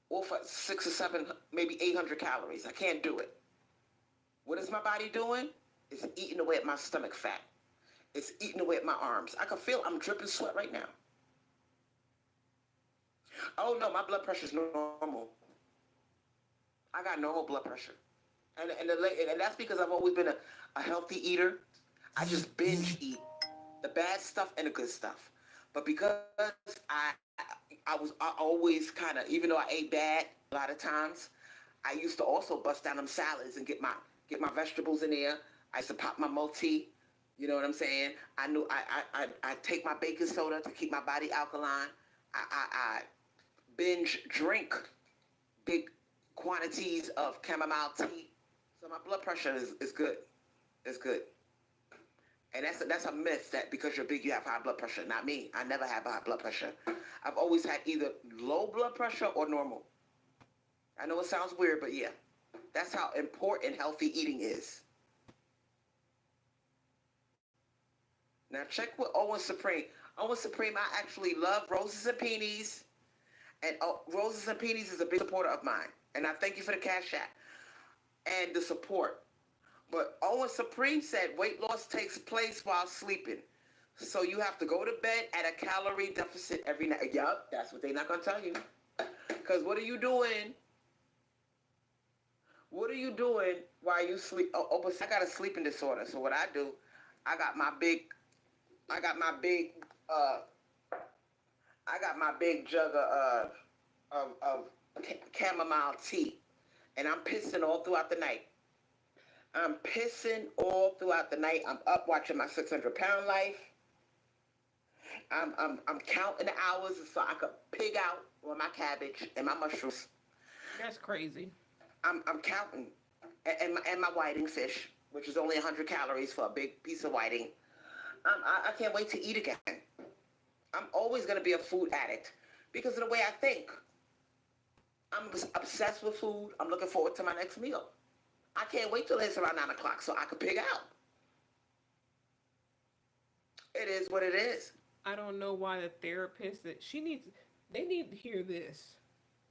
or for 6 or 7, maybe 800 calories. I can't do it. What is my body doing? It's eating away at my stomach fat. It's eating away at my arms. I can feel I'm dripping sweat right now. Oh no, my blood pressure is normal. I got normal blood pressure. And that's because I've always been a healthy eater. I just binge eat the bad stuff and the good stuff. But because I always kind of, even though I ate bad a lot of times, I used to also bust down them salads and get my vegetables in there. I used to pop my multi. You know what I'm saying? I knew I take my baking soda to keep my body alkaline. I binge drink big quantities of chamomile tea. So my blood pressure is good. It's good. And that's a myth that because you're big, you have high blood pressure. Not me. I never had high blood pressure. I've always had either low blood pressure or normal. I know it sounds weird, but yeah. That's how important healthy eating is. Now check with Owen Supreme. Owen Supreme, I actually love Roses and Peonies. And Roses and Peonies is a big supporter of mine. And I thank you for the cash app and the support. But Owen Supreme said weight loss takes place while sleeping. So you have to go to bed at a calorie deficit every night. Yup, that's what they're not going to tell you. Because what are you doing? What are you doing while you sleep? But I got a sleeping disorder. So what I do, I got my big jug of chamomile tea. And I'm pissing all throughout the night. I'm up watching my 600-pound life. I'm counting the hours so I could pig out on my cabbage and my mushrooms. That's crazy. I'm counting. And my whiting fish, which is only 100 calories for a big piece of whiting. I can't wait to eat again. I'm always going to be a food addict because of the way I think. I'm obsessed with food. I'm looking forward to my next meal. I can't wait till it's around 9 o'clock so I can pig out. It is what it is. I don't know why the therapist they need to hear this.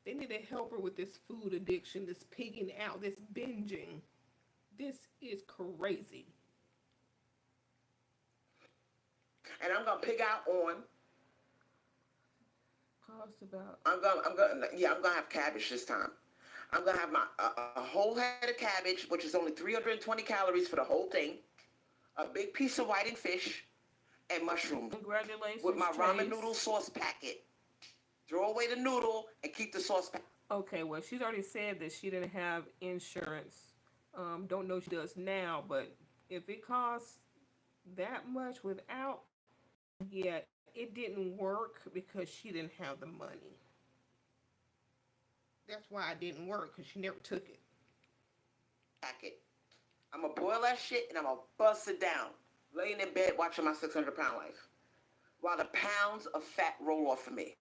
They need to help her with this food addiction, this pigging out, this binging. This is crazy. And I'm gonna pig out on. Cost about. I'm gonna have cabbage this time. I'm gonna have a whole head of cabbage, which is only 320 calories for the whole thing. A big piece of whiting fish, and mushrooms. Congratulations. With my Trace. ramen noodle sauce packet. Throw away the noodle and keep the saucepan. Okay, well, she's already said that she didn't have insurance. Don't know she does now, but if it costs that much without, yeah, it didn't work because she didn't have the money. That's why it didn't work because she never took it. Packet. I'm gonna boil that shit and I'm gonna bust it down. Laying in bed watching my 600-pound life. While the pounds of fat roll off of me.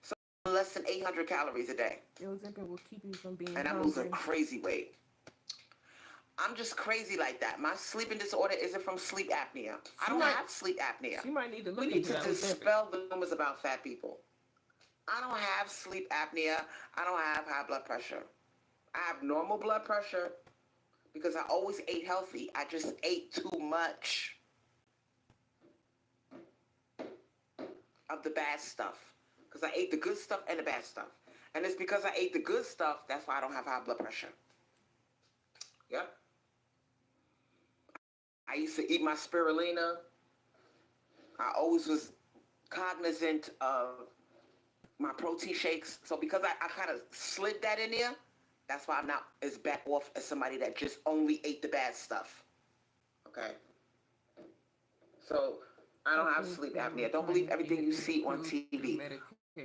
So less than 800 calories a day. Ozempic will keep you from being And I'm losing hungry. crazy weight. I'm just crazy like that. My sleeping disorder isn't from sleep apnea. I don't have sleep apnea. She might need to We look need into to that Ozempic. dispel the rumors about fat people. I don't have sleep apnea. I don't have high blood pressure. I have normal blood pressure because I always ate healthy. I just ate too much of the bad stuff. Because I ate the good stuff and the bad stuff. And it's because I ate the good stuff, that's why I don't have high blood pressure. Yep. I used to eat my spirulina. I always was cognizant of my protein shakes. So because I kind of slid that in there, that's why I'm not as back off as somebody that just only ate the bad stuff. Okay? So I don't have sleep apnea. Don't believe everything you see on TV.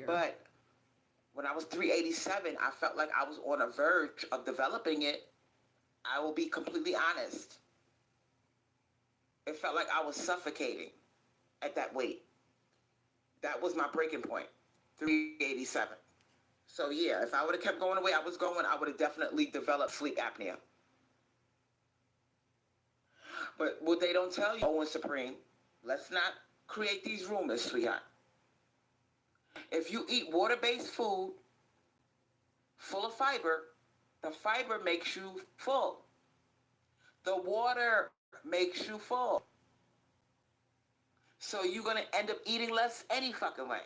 But when I was 387, I felt like I was on a verge of developing it. I will be completely honest. It felt like I was suffocating at that weight. That was my breaking point, 387. So yeah, if I would have kept going the way I was going, I would have definitely developed sleep apnea. But what they don't tell you, Owen Supreme, let's not create these rumors, sweetheart. If you eat water-based food full of fiber, the fiber makes you full. The water makes you full. So you're going to end up eating less any fucking way.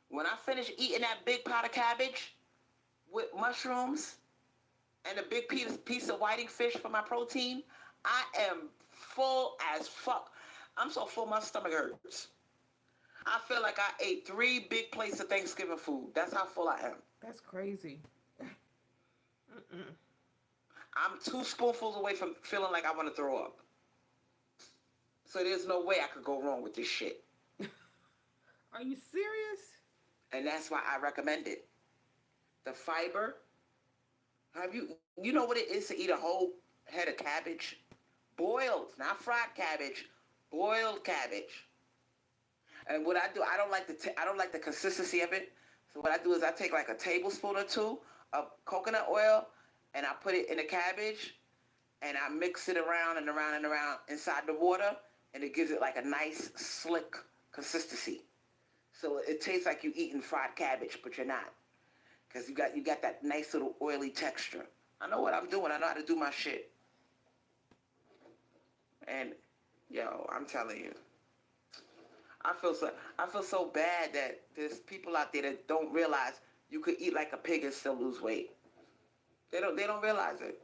When I finish eating that big pot of cabbage with mushrooms and a big piece of whiting fish for my protein, I am full as fuck. I'm so full my stomach hurts. I feel like I ate 3 big plates of Thanksgiving food. That's how full I am. That's crazy. I'm 2 spoonfuls away from feeling like I want to throw up. So there's no way I could go wrong with this shit. Are you serious? And that's why I recommend it. The fiber. You know what it is to eat a whole head of cabbage? Boiled, not fried cabbage, boiled cabbage. And what I do, I don't like the consistency of it. So what I do is I take like a tablespoon or 2 of coconut oil and I put it in the cabbage and I mix it around and around and around inside the water, and it gives it like a nice slick consistency. So it tastes like you're eating fried cabbage, but you're not. Because you got that nice little oily texture. I know what I'm doing. I know how to do my shit. And yo, I'm telling you, I feel so bad that there's people out there that don't realize you could eat like a pig and still lose weight. They don't realize it.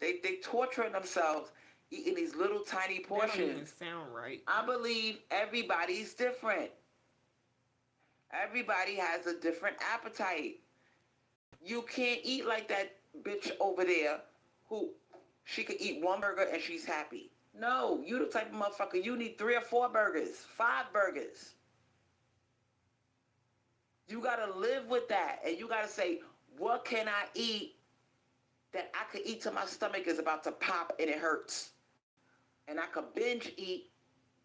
They torturing themselves eating these little tiny portions. That don't even sound right. I believe everybody's different. Everybody has a different appetite. You can't eat like that bitch over there who she could eat 1 burger and she's happy. No, you the type of motherfucker, you need 3 or 4 burgers, 5 burgers. You gotta live with that. And you gotta say, what can I eat that I could eat till my stomach is about to pop and it hurts? And I could binge eat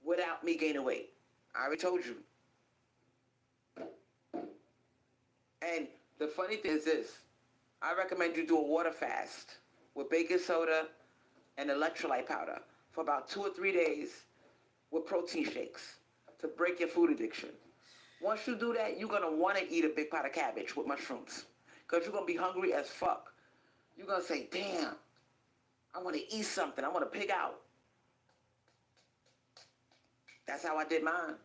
without me gaining weight. I already told you. And the funny thing is this. I recommend you do a water fast with baking soda and electrolyte powder for about 2 or 3 days with protein shakes to break your food addiction. Once you do that, you're going to want to eat a big pot of cabbage with mushrooms because you're going to be hungry as fuck. You're going to say, damn, I want to eat something. I want to pig out. That's how I did mine.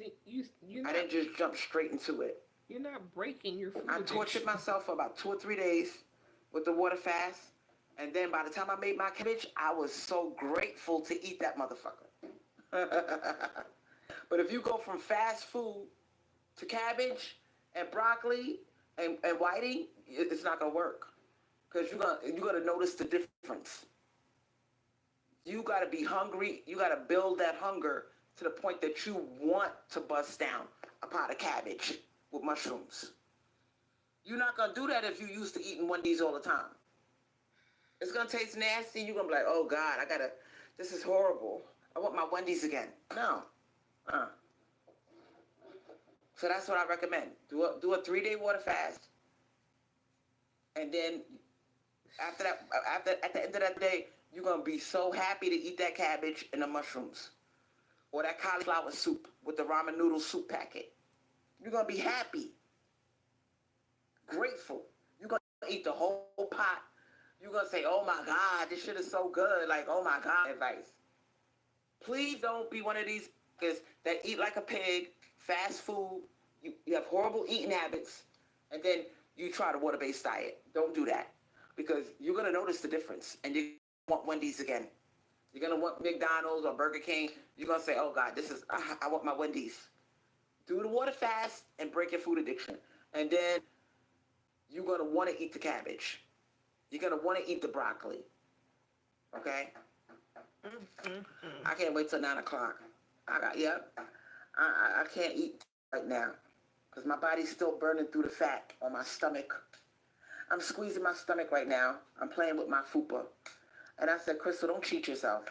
I didn't just jump straight into it. You're not breaking your food I tortured myself for about 2 or 3 days with the water fast. And then by the time I made my cabbage, I was so grateful to eat that motherfucker. But if you go from fast food to cabbage and broccoli and whiting, it's not gonna work because you're gonna notice the difference. You gotta be hungry. You gotta build that hunger to the point that you want to bust down a pot of cabbage with mushrooms. You're not gonna do that if you're used to eating Wendy's all the time. It's gonna taste nasty. You're gonna be like, oh God, this is horrible. I want my Wendy's again. No. Uh. So that's what I recommend. Do a 3-day water fast. And then at the end of that day, you're gonna be so happy to eat that cabbage and the mushrooms. Or that cauliflower soup with the ramen noodle soup packet. You're gonna be happy. Grateful. You're gonna eat the whole pot. You're gonna say, oh my God, this shit is so good. Like, oh my God, advice. Please don't be one of these that eat like a pig, fast food. You have horrible eating habits, and then you try the water-based diet. Don't do that because you're gonna notice the difference, and you want Wendy's again. You're gonna want McDonald's or Burger King. You're gonna say, "Oh God, I want my Wendy's." Do the water fast and break your food addiction, and then you're gonna want to eat the cabbage. You're gonna want to eat the broccoli. Okay. I can't wait till 9 o'clock. I can't eat right now because my body's still burning through the fat on my stomach. I'm squeezing my stomach right now. I'm playing with my fupa. And I said, Crystal, don't cheat yourself.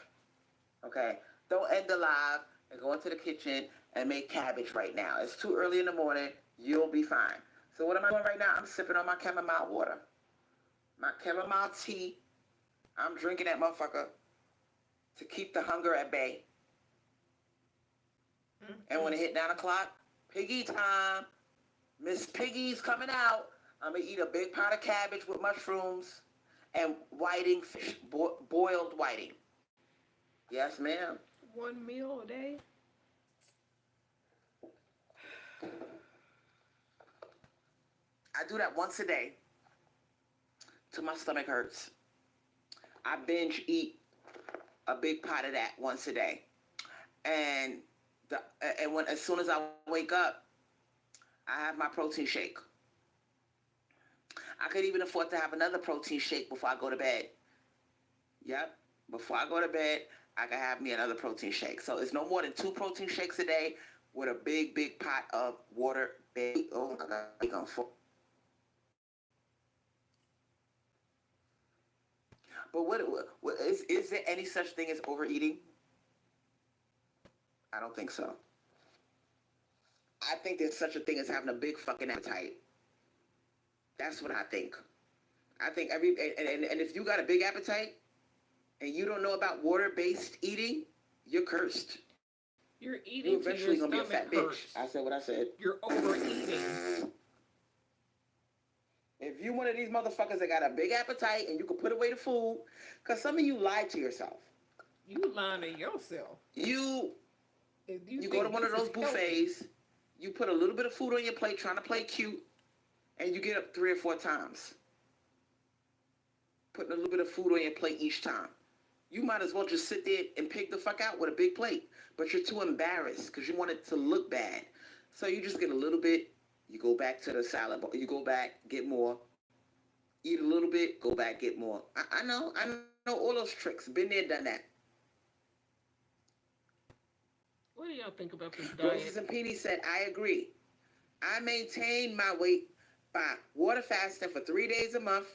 Okay? Don't end the live and go into the kitchen and make cabbage right now. It's too early in the morning. You'll be fine. So what am I doing right now? I'm sipping on my chamomile water. My chamomile tea. I'm drinking that motherfucker to keep the hunger at bay. And when it hit 9 o'clock, piggy time. Miss Piggy's coming out. I'm going to eat a big pot of cabbage with mushrooms and whiting fish, boiled whiting. Yes, ma'am. 1 meal a day? I do that once a day till my stomach hurts. I binge eat a big pot of that once a day. And as soon as I wake up, I have my protein shake. I could even afford to have another protein shake before I go to bed. Yep. Before I go to bed, I can have me another protein shake. So it's no more than 2 protein shakes a day with a big, big pot of water. Oh my God, I'm going for. But what is there any such thing as overeating? I don't think so. I think there's such a thing as having a big fucking appetite. That's what I think. I think and if you got a big appetite and you don't know about water-based eating, you're cursed. You're eating you're eventually to your gonna be a fat hurts. Bitch. I said what I said. You're overeating. If you one of these motherfuckers that got a big appetite and you can put away the food, because some of you lied to yourself. You lying to yourself. You go to one of those buffets, you put a little bit of food on your plate trying to play cute, and you get up 3 or 4 times. Putting a little bit of food on your plate each time. You might as well just sit there and pick the fuck out with a big plate. But you're too embarrassed because you want it to look bad. So you just get a little bit, you go back to the salad bowl, you go back, get more. Eat a little bit, go back, get more. I know all those tricks. Been there, done that. What do y'all think about this diet? Roses and Peony said, I agree. I maintain my weight by water fasting for 3 days a month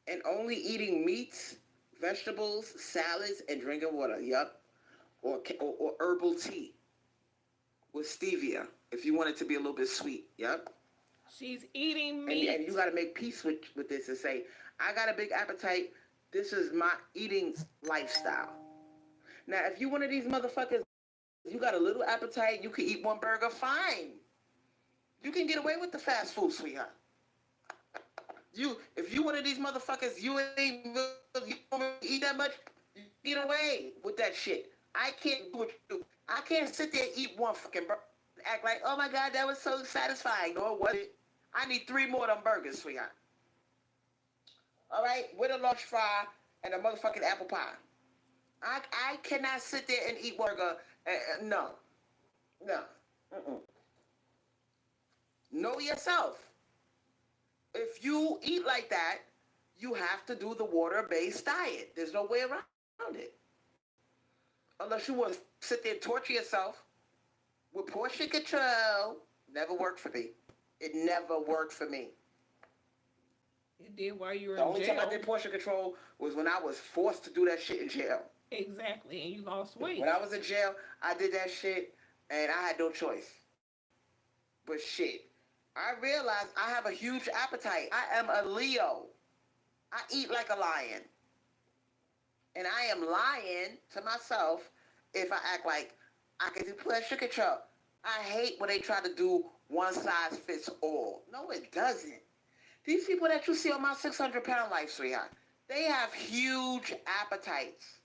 and only eating meats, vegetables, salads, and drinking water. Yup. Or herbal tea with stevia if you want it to be a little bit sweet. Yup. She's eating meat. And you got to make peace with this and say, I got a big appetite. This is my eating lifestyle. Now, if you one of these motherfuckers, you got a little appetite, you can eat 1 burger, fine. You can get away with the fast food, sweetheart. If you one of these motherfuckers, you don't eat that much, you get away with that shit. I can't do what you do. I can't sit there and eat 1 fucking burger, act like, oh my God, that was so satisfying. No, it wasn't. I need 3 more of them burgers, sweetheart. All right, with a large fry and a motherfucking apple pie. I cannot sit there and eat burger. No. No. Mm-mm. Know yourself. If you eat like that, you have to do the water-based diet. There's no way around it. Unless you want to sit there and torture yourself with portion control. Never worked for me. It never worked for me. It did while you were The in only time I jail. did portion control was when I was forced to do that shit in jail. Exactly, and you lost When weight. I was in jail, I did that shit and I had no choice. But shit, I realized I have a huge appetite. I am a Leo. I eat like a lion. And I am lying to myself if I act like I can do pleasure control. I hate when they try to do one size fits all. No, it doesn't. These people that you see on my 600-pound life, sweetheart, they have huge appetites.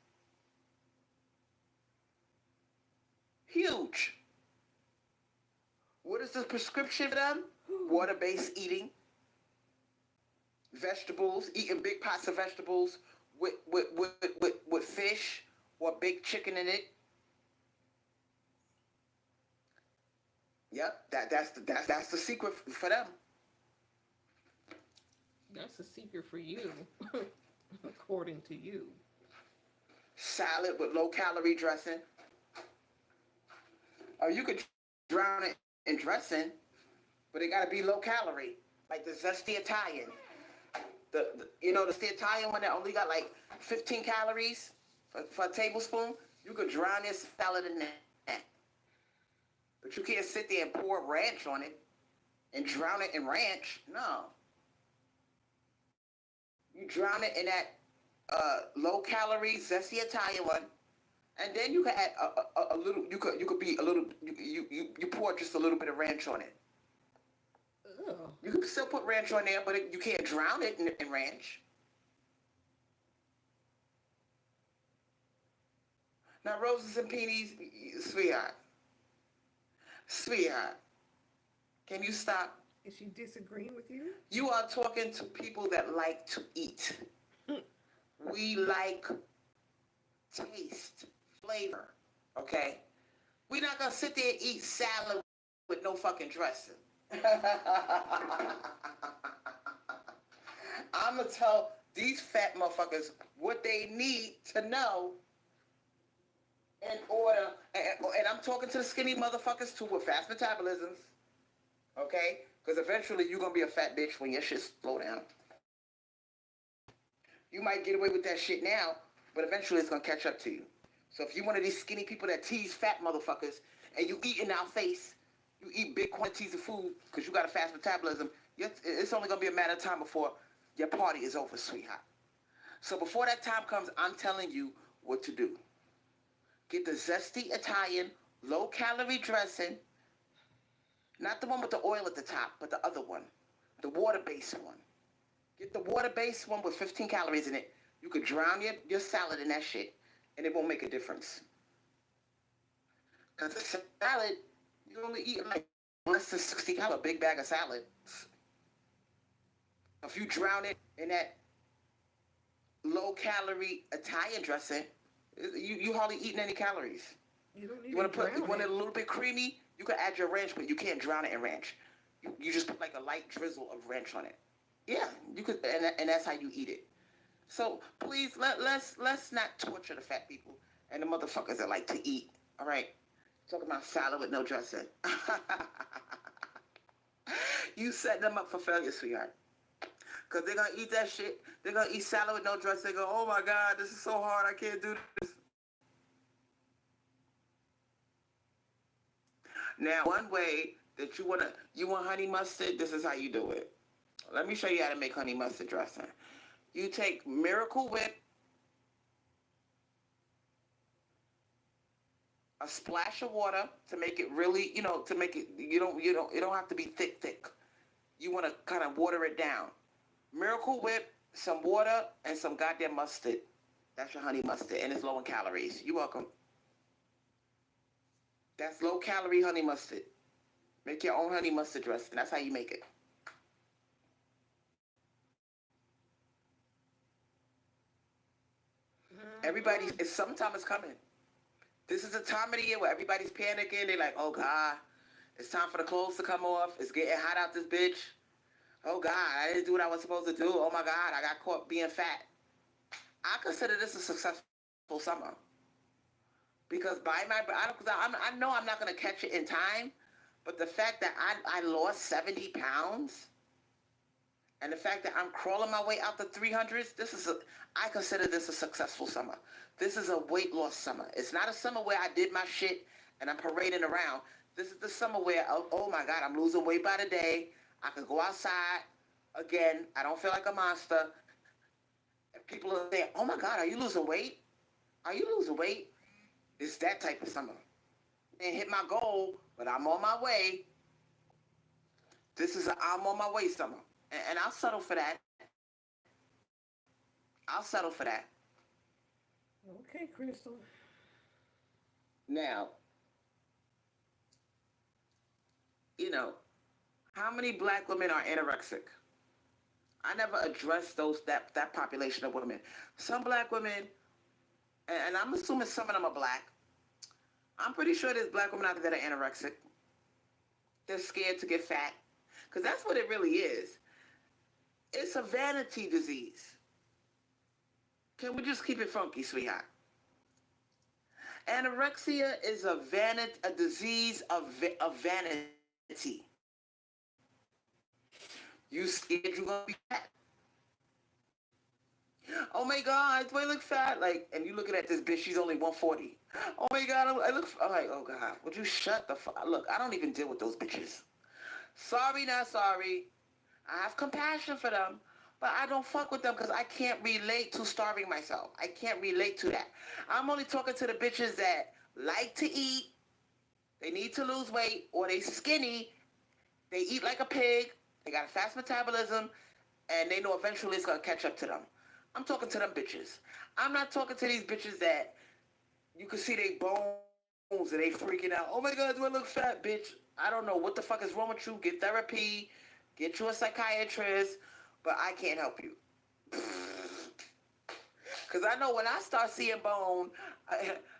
Huge. What is the prescription for them? Water-based eating, vegetables, eating big pots of vegetables with fish or big chicken in it. Yep, that's the secret for them. That's a secret for you, according to you. Salad with low calorie dressing, or you could drown it in dressing, but it got to be low calorie, like the zesty Italian. The zesty Italian one that only got like 15 calories for a tablespoon. You could drown your salad in that, but you can't sit there and pour ranch on it and drown it in ranch. No, you drown it in that low calorie zesty Italian one, and then you can add a little. You could be a little. You pour just a little bit of ranch on it. Ugh. You can still put ranch on there, but you can't drown it in ranch. Now, roses and peonies, sweetheart, sweetheart, can you stop? Is she disagreeing with you? You are talking to people that like to eat. We like taste, flavor, okay? We're not gonna sit there and eat salad with no fucking dressing. I'm gonna tell these fat motherfuckers what they need to know in order, and I'm talking to the skinny motherfuckers too with fast metabolisms, okay? Because eventually you're gonna be a fat bitch when your shit slow down. You might get away with that shit now, but eventually it's gonna catch up to you. So if you're one of these skinny people that tease fat motherfuckers and you eat in our face, you eat big quantities of food because you got a fast metabolism, it's only gonna be a matter of time before your party is over, sweetheart. So before that time comes, I'm telling you what to do. Get the zesty Italian, low calorie dressing, not the one with the oil at the top, but the other one, the water-based one. Get the water-based one with 15 calories in it. You could drown your salad in that shit, and it won't make a difference. Because the salad, you only eat like less than 60 calories, a big bag of salad. If you drown it in that low-calorie Italian dressing, you hardly eating any calories. You don't You need want to to put, you drown want it it. a little bit creamy, you can add your ranch, but you can't drown it in ranch. You just put like a light drizzle of ranch on it. Yeah, you could, and that's how you eat it. So please let's not torture the fat people and the motherfuckers that like to eat. All right, talking about salad with no dressing. You set them up for failure, sweetheart. Cause they're gonna eat that shit. They're gonna eat salad with no dressing. They go, oh my god, this is so hard. I can't do this. Now, one way that you want honey mustard. This is how you do it. Let me show you how to make honey mustard dressing. You take Miracle Whip, a splash of water to make it really, to make it it don't have to be thick. You want to kind of water it down. Miracle Whip, some water, and some goddamn mustard. That's your honey mustard, and it's low in calories. You're welcome. That's low calorie honey mustard. Make your own honey mustard dressing. That's how you make it. Everybody, Mm-mm. it's summertime is coming. This is the time of the year where everybody's panicking. They're like, oh God, it's time for the clothes to come off. It's getting hot out this bitch. Oh God, I didn't do what I was supposed to do. Oh my God, I got caught being fat. I consider this a successful summer because I know I'm not gonna catch it in time, but the fact that I lost 70 pounds and the fact that I'm crawling my way out the 300s, I consider this a successful summer. This is a weight loss summer. It's not a summer where I did my shit and I'm parading around. This is the summer where, oh my God, I'm losing weight by the day. I can go outside again. I don't feel like a monster. And people are saying, oh my God, are you losing weight? Are you losing weight? It's that type of summer. And hit my goal, but I'm on my way. This is a I'm on my way summer. And I'll settle for that. I'll settle for that. Okay, Crystal. Now, you know, how many black women are anorexic? I never addressed that population of women. Some black women, and I'm assuming some of them are black. I'm pretty sure there's black women out there that are anorexic. They're scared to get fat. Because that's what it really is. It's a vanity disease. Can we just keep it funky, sweetheart? Anorexia is a disease of vanity. You scared you're gonna be fat. Oh my God, do I look fat? Like, and you looking at this bitch, she's only 140. Oh my God, I'm like, oh God, would you shut the fuck? Look, I don't even deal with those bitches. Sorry, not sorry. I have compassion for them, but I don't fuck with them because I can't relate to starving myself. I can't relate to that. I'm only talking to the bitches that like to eat, they need to lose weight, or they skinny, they eat like a pig, they got a fast metabolism, and they know eventually it's gonna catch up to them. I'm talking to them bitches. I'm not talking to these bitches that you can see they bones and they freaking out. Oh my God, do I look fat, bitch? I don't know what the fuck is wrong with you. Get therapy, get you a psychiatrist, but I can't help you. Because I know when I start seeing bone,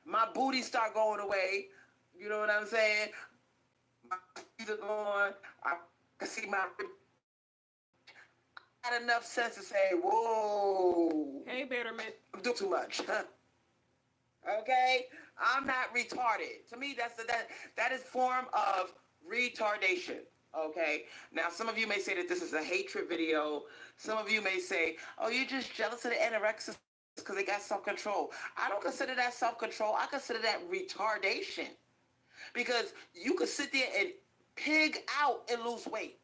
my booty start going away. You know what I'm saying? My teeth are gone. I can see my... I got enough sense to say, whoa, Hey, Betterment. I'm doing too much. Okay? I'm not retarded. To me, that is form of retardation. Okay? Now, some of you may say that this is a hatred video. Some of you may say, oh, you're just jealous of the anorexics because they got self-control. I don't consider that self-control. I consider that retardation. Because you could sit there and pig out and lose weight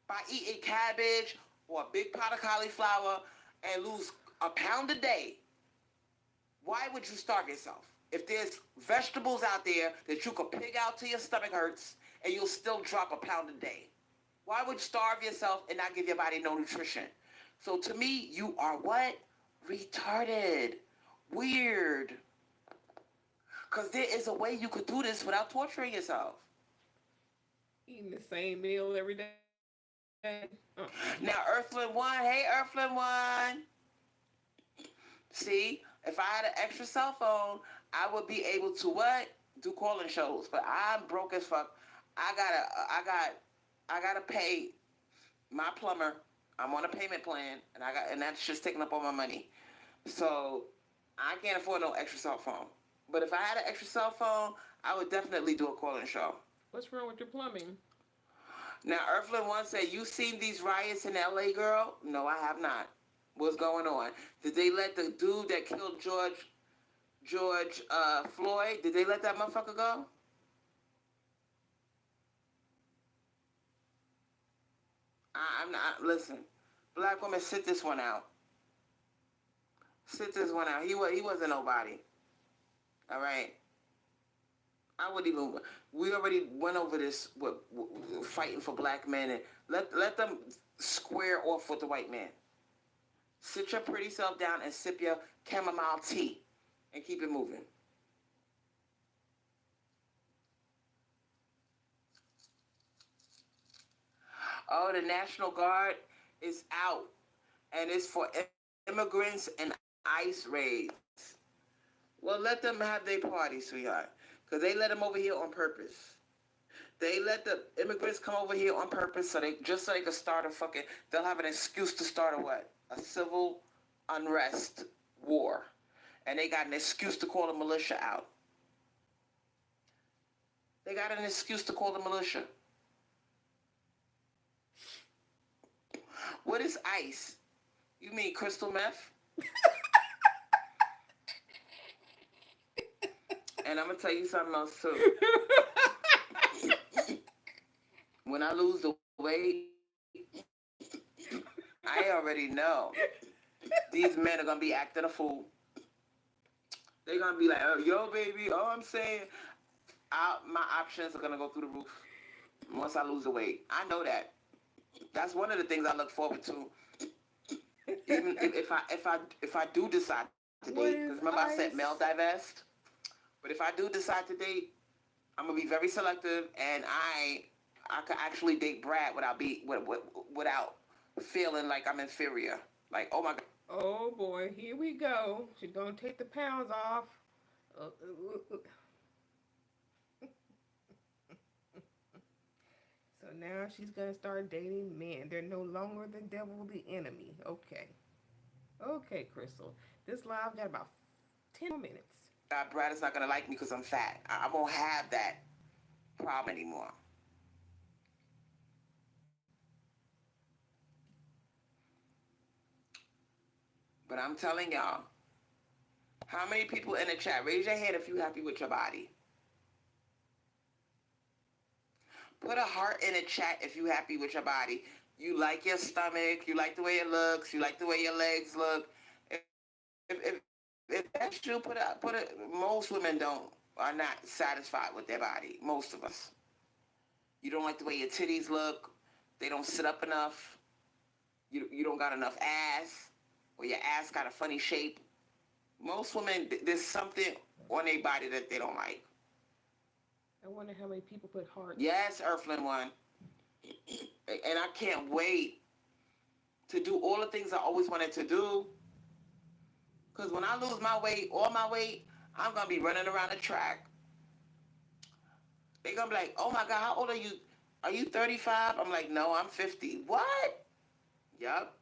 by eating cabbage or a big pot of cauliflower and lose a pound a day. Why would you starve yourself? If there's vegetables out there that you could pig out till your stomach hurts and you'll still drop a pound a day. Why would you starve yourself and not give your body no nutrition? So to me, you are what? Retarded. Weird. Because there is a way you could do this without torturing yourself. Eating the same meal every day. Now, Earthling One, hey, Earthling One. See, if I had an extra cell phone, I would be able to what? Do calling shows. But I'm broke as fuck. I gotta pay my plumber. I'm on a payment plan, and that's just taking up all my money. So I can't afford no extra cell phone. But if I had an extra cell phone, I would definitely do a calling show. What's wrong with your plumbing? Now, Earthling One said, you seen these riots in LA, girl? No, I have not. What's going on? Did they let the dude that killed George Floyd, did they let that motherfucker go? I'm not, listen, black woman, sit this one out. Sit this one out. He wasn't nobody. All right? I would even, we already went over this with fighting for black men, and let them square off with the white man. Sit your pretty self down and sip your chamomile tea and keep it moving. Oh, the National Guard is out, and it's for immigrants and ICE raids. Well, let them have their party, sweetheart. Because they let them over here on purpose. They let the immigrants come over here on purpose so they can start a fucking. They'll have an excuse to start a what? A civil unrest war, and they got an excuse to call the militia out. They got an excuse to call the militia. What is ice? You mean crystal meth? And I'm gonna tell you something else too. When I lose the weight, I already know these men are gonna be acting a fool. They're gonna be like, oh, yo, baby, oh, I'm saying, my options are gonna go through the roof once I lose the weight. I know that. That's one of the things I look forward to. Even if I do decide to date, because remember I said male divest. But if I do decide to date, I'm gonna be very selective, and I could actually date Brad without feeling like I'm inferior. Like, oh my God. Oh boy, here we go. She's gonna take the pounds off. Uh, uh, uh. So now she's gonna start dating men. They're no longer the devil, the enemy. Okay. Okay, Crystal. This live got about 10 more minutes. Brad is not gonna like me because I'm fat. I won't have that problem anymore. But I'm telling y'all, how many people in the chat, raise your hand if you're happy with your body. Put a heart in the chat if you're happy with your body. You like your stomach, you like the way it looks, you like the way your legs look. If that's you, put it. Most women are not satisfied with their body. Most of us. You don't like the way your titties look. They don't sit up enough. You don't got enough ass, or your ass got a funny shape. Most women, there's something on their body that they don't like. I wonder how many people put hearts. Yes, Earthling One. And I can't wait to do all the things I always wanted to do. Because when I lose my weight, all my weight, I'm going to be running around the track. They're going to be like, oh my God, how old are you? Are you 35? I'm like, no, I'm 50. What? Yup.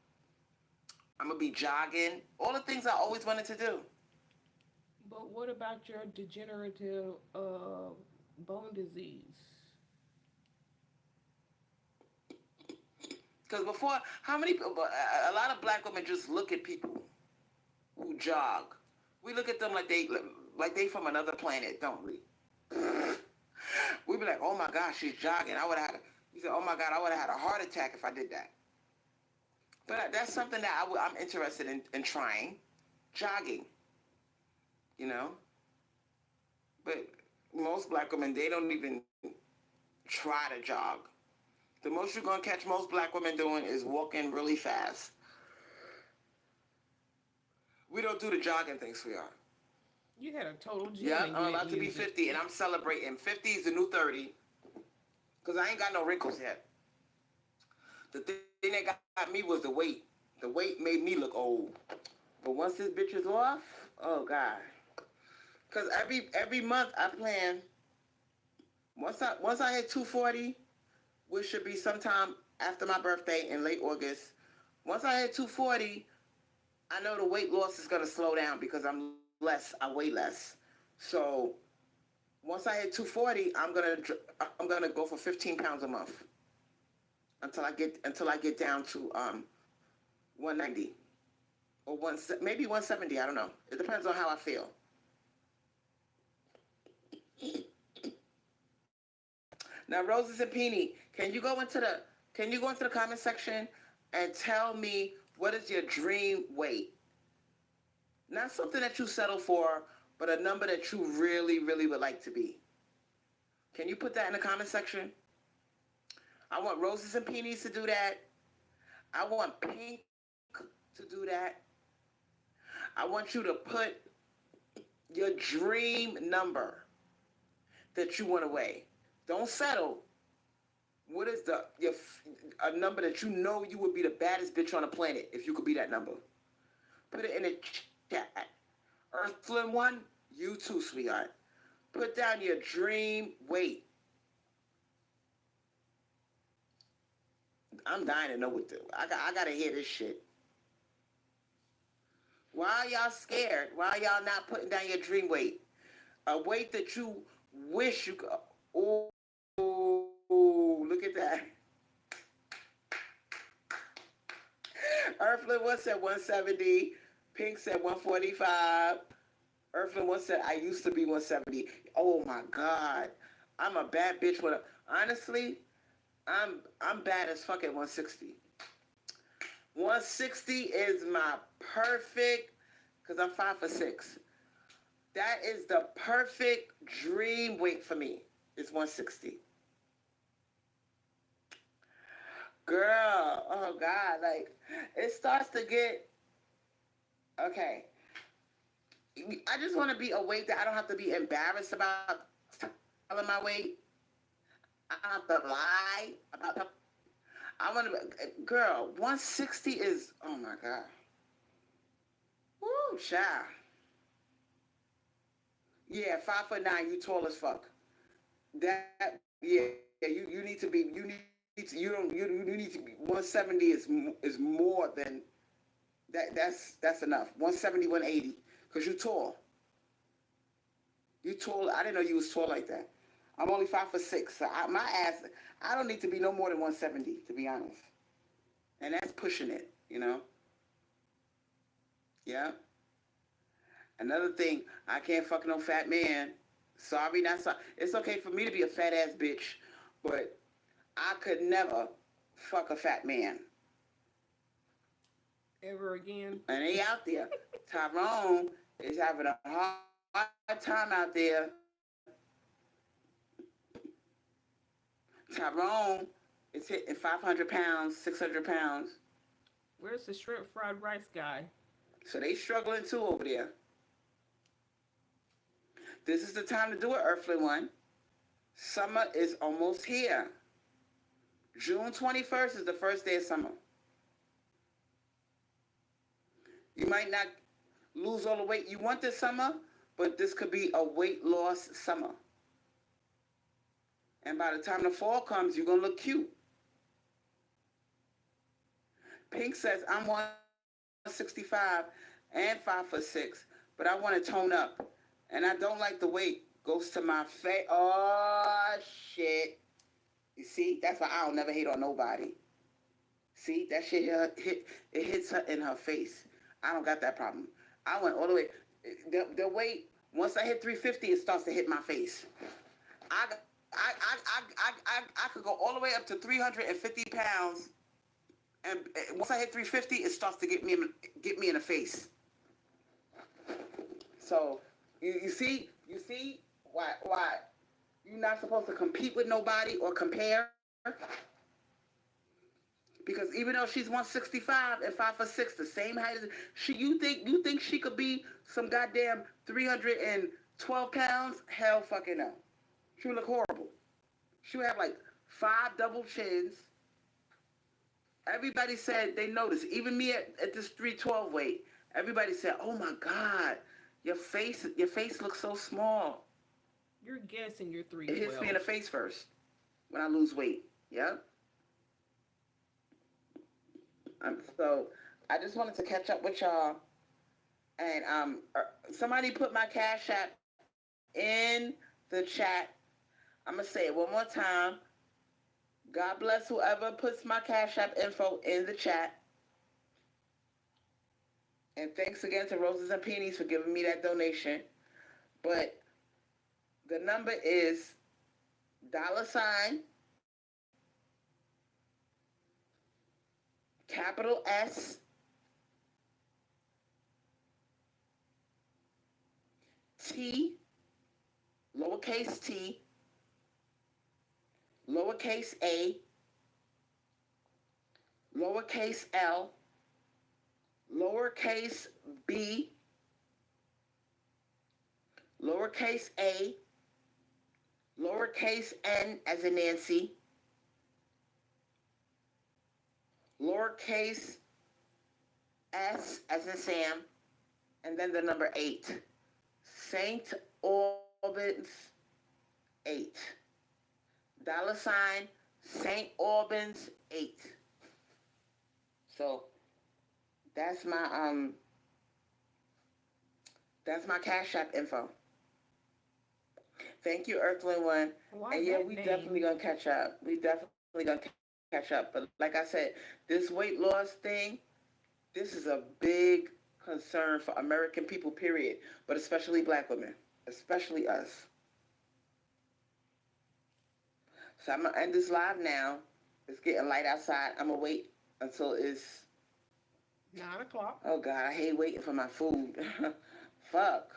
I'm going to be jogging. All the things I always wanted to do. But what about your degenerative bone disease? Because before, how many people, a lot of black women just look at people who jog. We look at them like they from another planet, don't we? We be like, oh my gosh, she's jogging. You said, oh my God, I would have had a heart attack if I did that. But that's something that I'm interested in trying, jogging, you know? But most black women, they don't even try to jog. The most you're going to catch most black women doing is walking really fast. We don't do the jogging thing, sweetheart. You had a total gym. Yeah, I'm about to be 50, and I'm celebrating. 50 is the new 30, because I ain't got no wrinkles yet. The thing that got me was the weight. The weight made me look old. But once this bitch is off, oh God. Because every month I plan, once I hit 240, which should be sometime after my birthday in late August, once I hit 240, I know the weight loss is going to slow down because I weigh less. So once I hit 240, I'm gonna go for 15 pounds a month until I get down to 190 or maybe 170. I don't know. It depends on how I feel. Now, Roses and Peony, can you go into the comment section and tell me what is your dream weight? Not something that you settle for, but a number that you really, really would like to be. Can you put that in the comment section? I want Roses and Peonies to do that. I want Pink to do that. I want you to put your dream number that you want to weigh. Don't settle. What is a number that you know you would be the baddest bitch on the planet if you could be that number? Put it in the chat. Earthling One, You too, sweetheart. Put down your dream weight. I'm dying to know what the. I gotta hear this shit. Why are y'all scared? Why are y'all not putting down your dream weight? A weight that you wish you could. Oh, look at that. Earthling one said 170. Pink said 145. Earthling one said I used to be 170. Oh my God. I'm a bad bitch with a. Honestly, I'm bad as fuck at 160. 160 is my perfect, because I'm 5'6". That is the perfect dream weight for me. It's 160. Girl, oh God, like it starts to get okay. I just want to be a weight that I don't have to be embarrassed about telling my weight. I don't have to lie about. I want to, girl. 160 is oh my God. Woo, child. Yeah, 5'9". You tall as fuck. That yeah. You need to be. You don't. You need to be. 170 is more than that. That's enough. 170, 180. Cause you tall. You tall. I didn't know you was tall like that. I'm only 5'6". So my ass. I don't need to be no more than 170 to be honest. And that's pushing it. You know. Yeah. Another thing, I can't fuck no fat man. Sorry, not sorry. It's okay for me to be a fat ass bitch, but I could never fuck a fat man. Ever again? And they out there. Tyrone is having a hard time out there. Tyrone is hitting 500 pounds, 600 pounds. Where's the shrimp fried rice guy? So they struggling too over there. This is the time to do it, Earthly One. Summer is almost here. June 21st is the first day of summer. You might not lose all the weight you want this summer, but this could be a weight loss summer. And by the time the fall comes, you're going to look cute. Pink says, I'm 165 and 5'6", but I want to tone up. And I don't like the weight. Goes to my face. Oh, shit. You see? That's why I don't never hate on nobody. See? That shit it hits her in her face. I don't got that problem. I went all the way. The weight, once I hit 350, it starts to hit my face. I could go all the way up to 350 pounds, and once I hit 350, it starts to get me in the face. So you see why you're not supposed to compete with nobody or compare, because even though she's 165 and 5'6", the same height as she, you think she could be some goddamn 312 pounds? Hell fucking no. She would look horrible. She would have like 5 double chins. Everybody said they noticed. Even me at this 312 weight, everybody said, "Oh my God, your face looks so small." You're guessing you're It hits 312. me in the face first when I lose weight. Yep. So I just wanted to catch up with y'all. And somebody put my Cash App in the chat. I'm gonna say it one more time. God bless whoever puts my Cash App info in the chat. And thanks again to Roses and Peonies for giving me that donation. But the number is $ capital S T lowercase a lowercase l lowercase b lowercase a lowercase n as in Nancy, lowercase s as in Sam, and then the number 8. Saint Albans 8. $ St. Albans 8. So that's my Cash App info. Thank you, Earthling One. Why And yeah, that we name? definitely gonna catch up. We definitely gonna catch up. But like I said, this weight loss thing, this is a big concern for American people, period. But especially black women, especially us. So I'm gonna end this live now. It's getting light outside. I'm gonna wait until it's 9 o'clock. oh god, I hate waiting for my food. Fuck.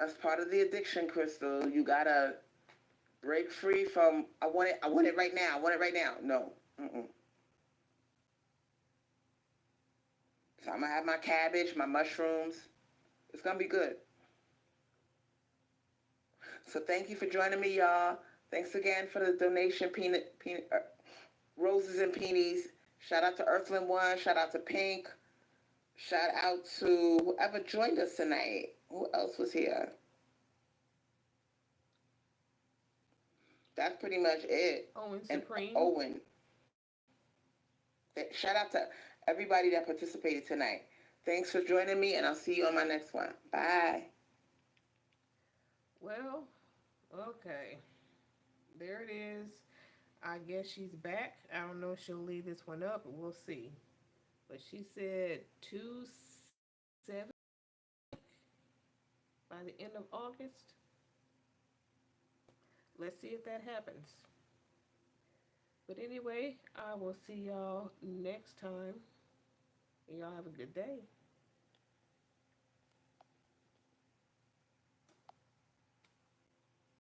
That's part of the addiction, Crystal. You gotta break free from I want it right now. I want it right now. No. Mm-mm. So I'm gonna have my cabbage, my mushrooms. It's gonna be good. So thank you for joining me, y'all. Thanks again for the donation, peanut roses and peonies. Shout out to Earthling One. Shout out to Pink. Shout out to whoever joined us tonight. Who else was here? That's pretty much it. Owen And Supreme. Owen. Shout out to everybody that participated tonight. Thanks for joining me, and I'll see you on my next one. Bye. Well, okay. There it is. I guess she's back. I don't know if she'll leave this one up, but we'll see. But she said 2/7 by the end of August. Let's see if that happens. But anyway, I will see y'all next time. Y'all have a good day.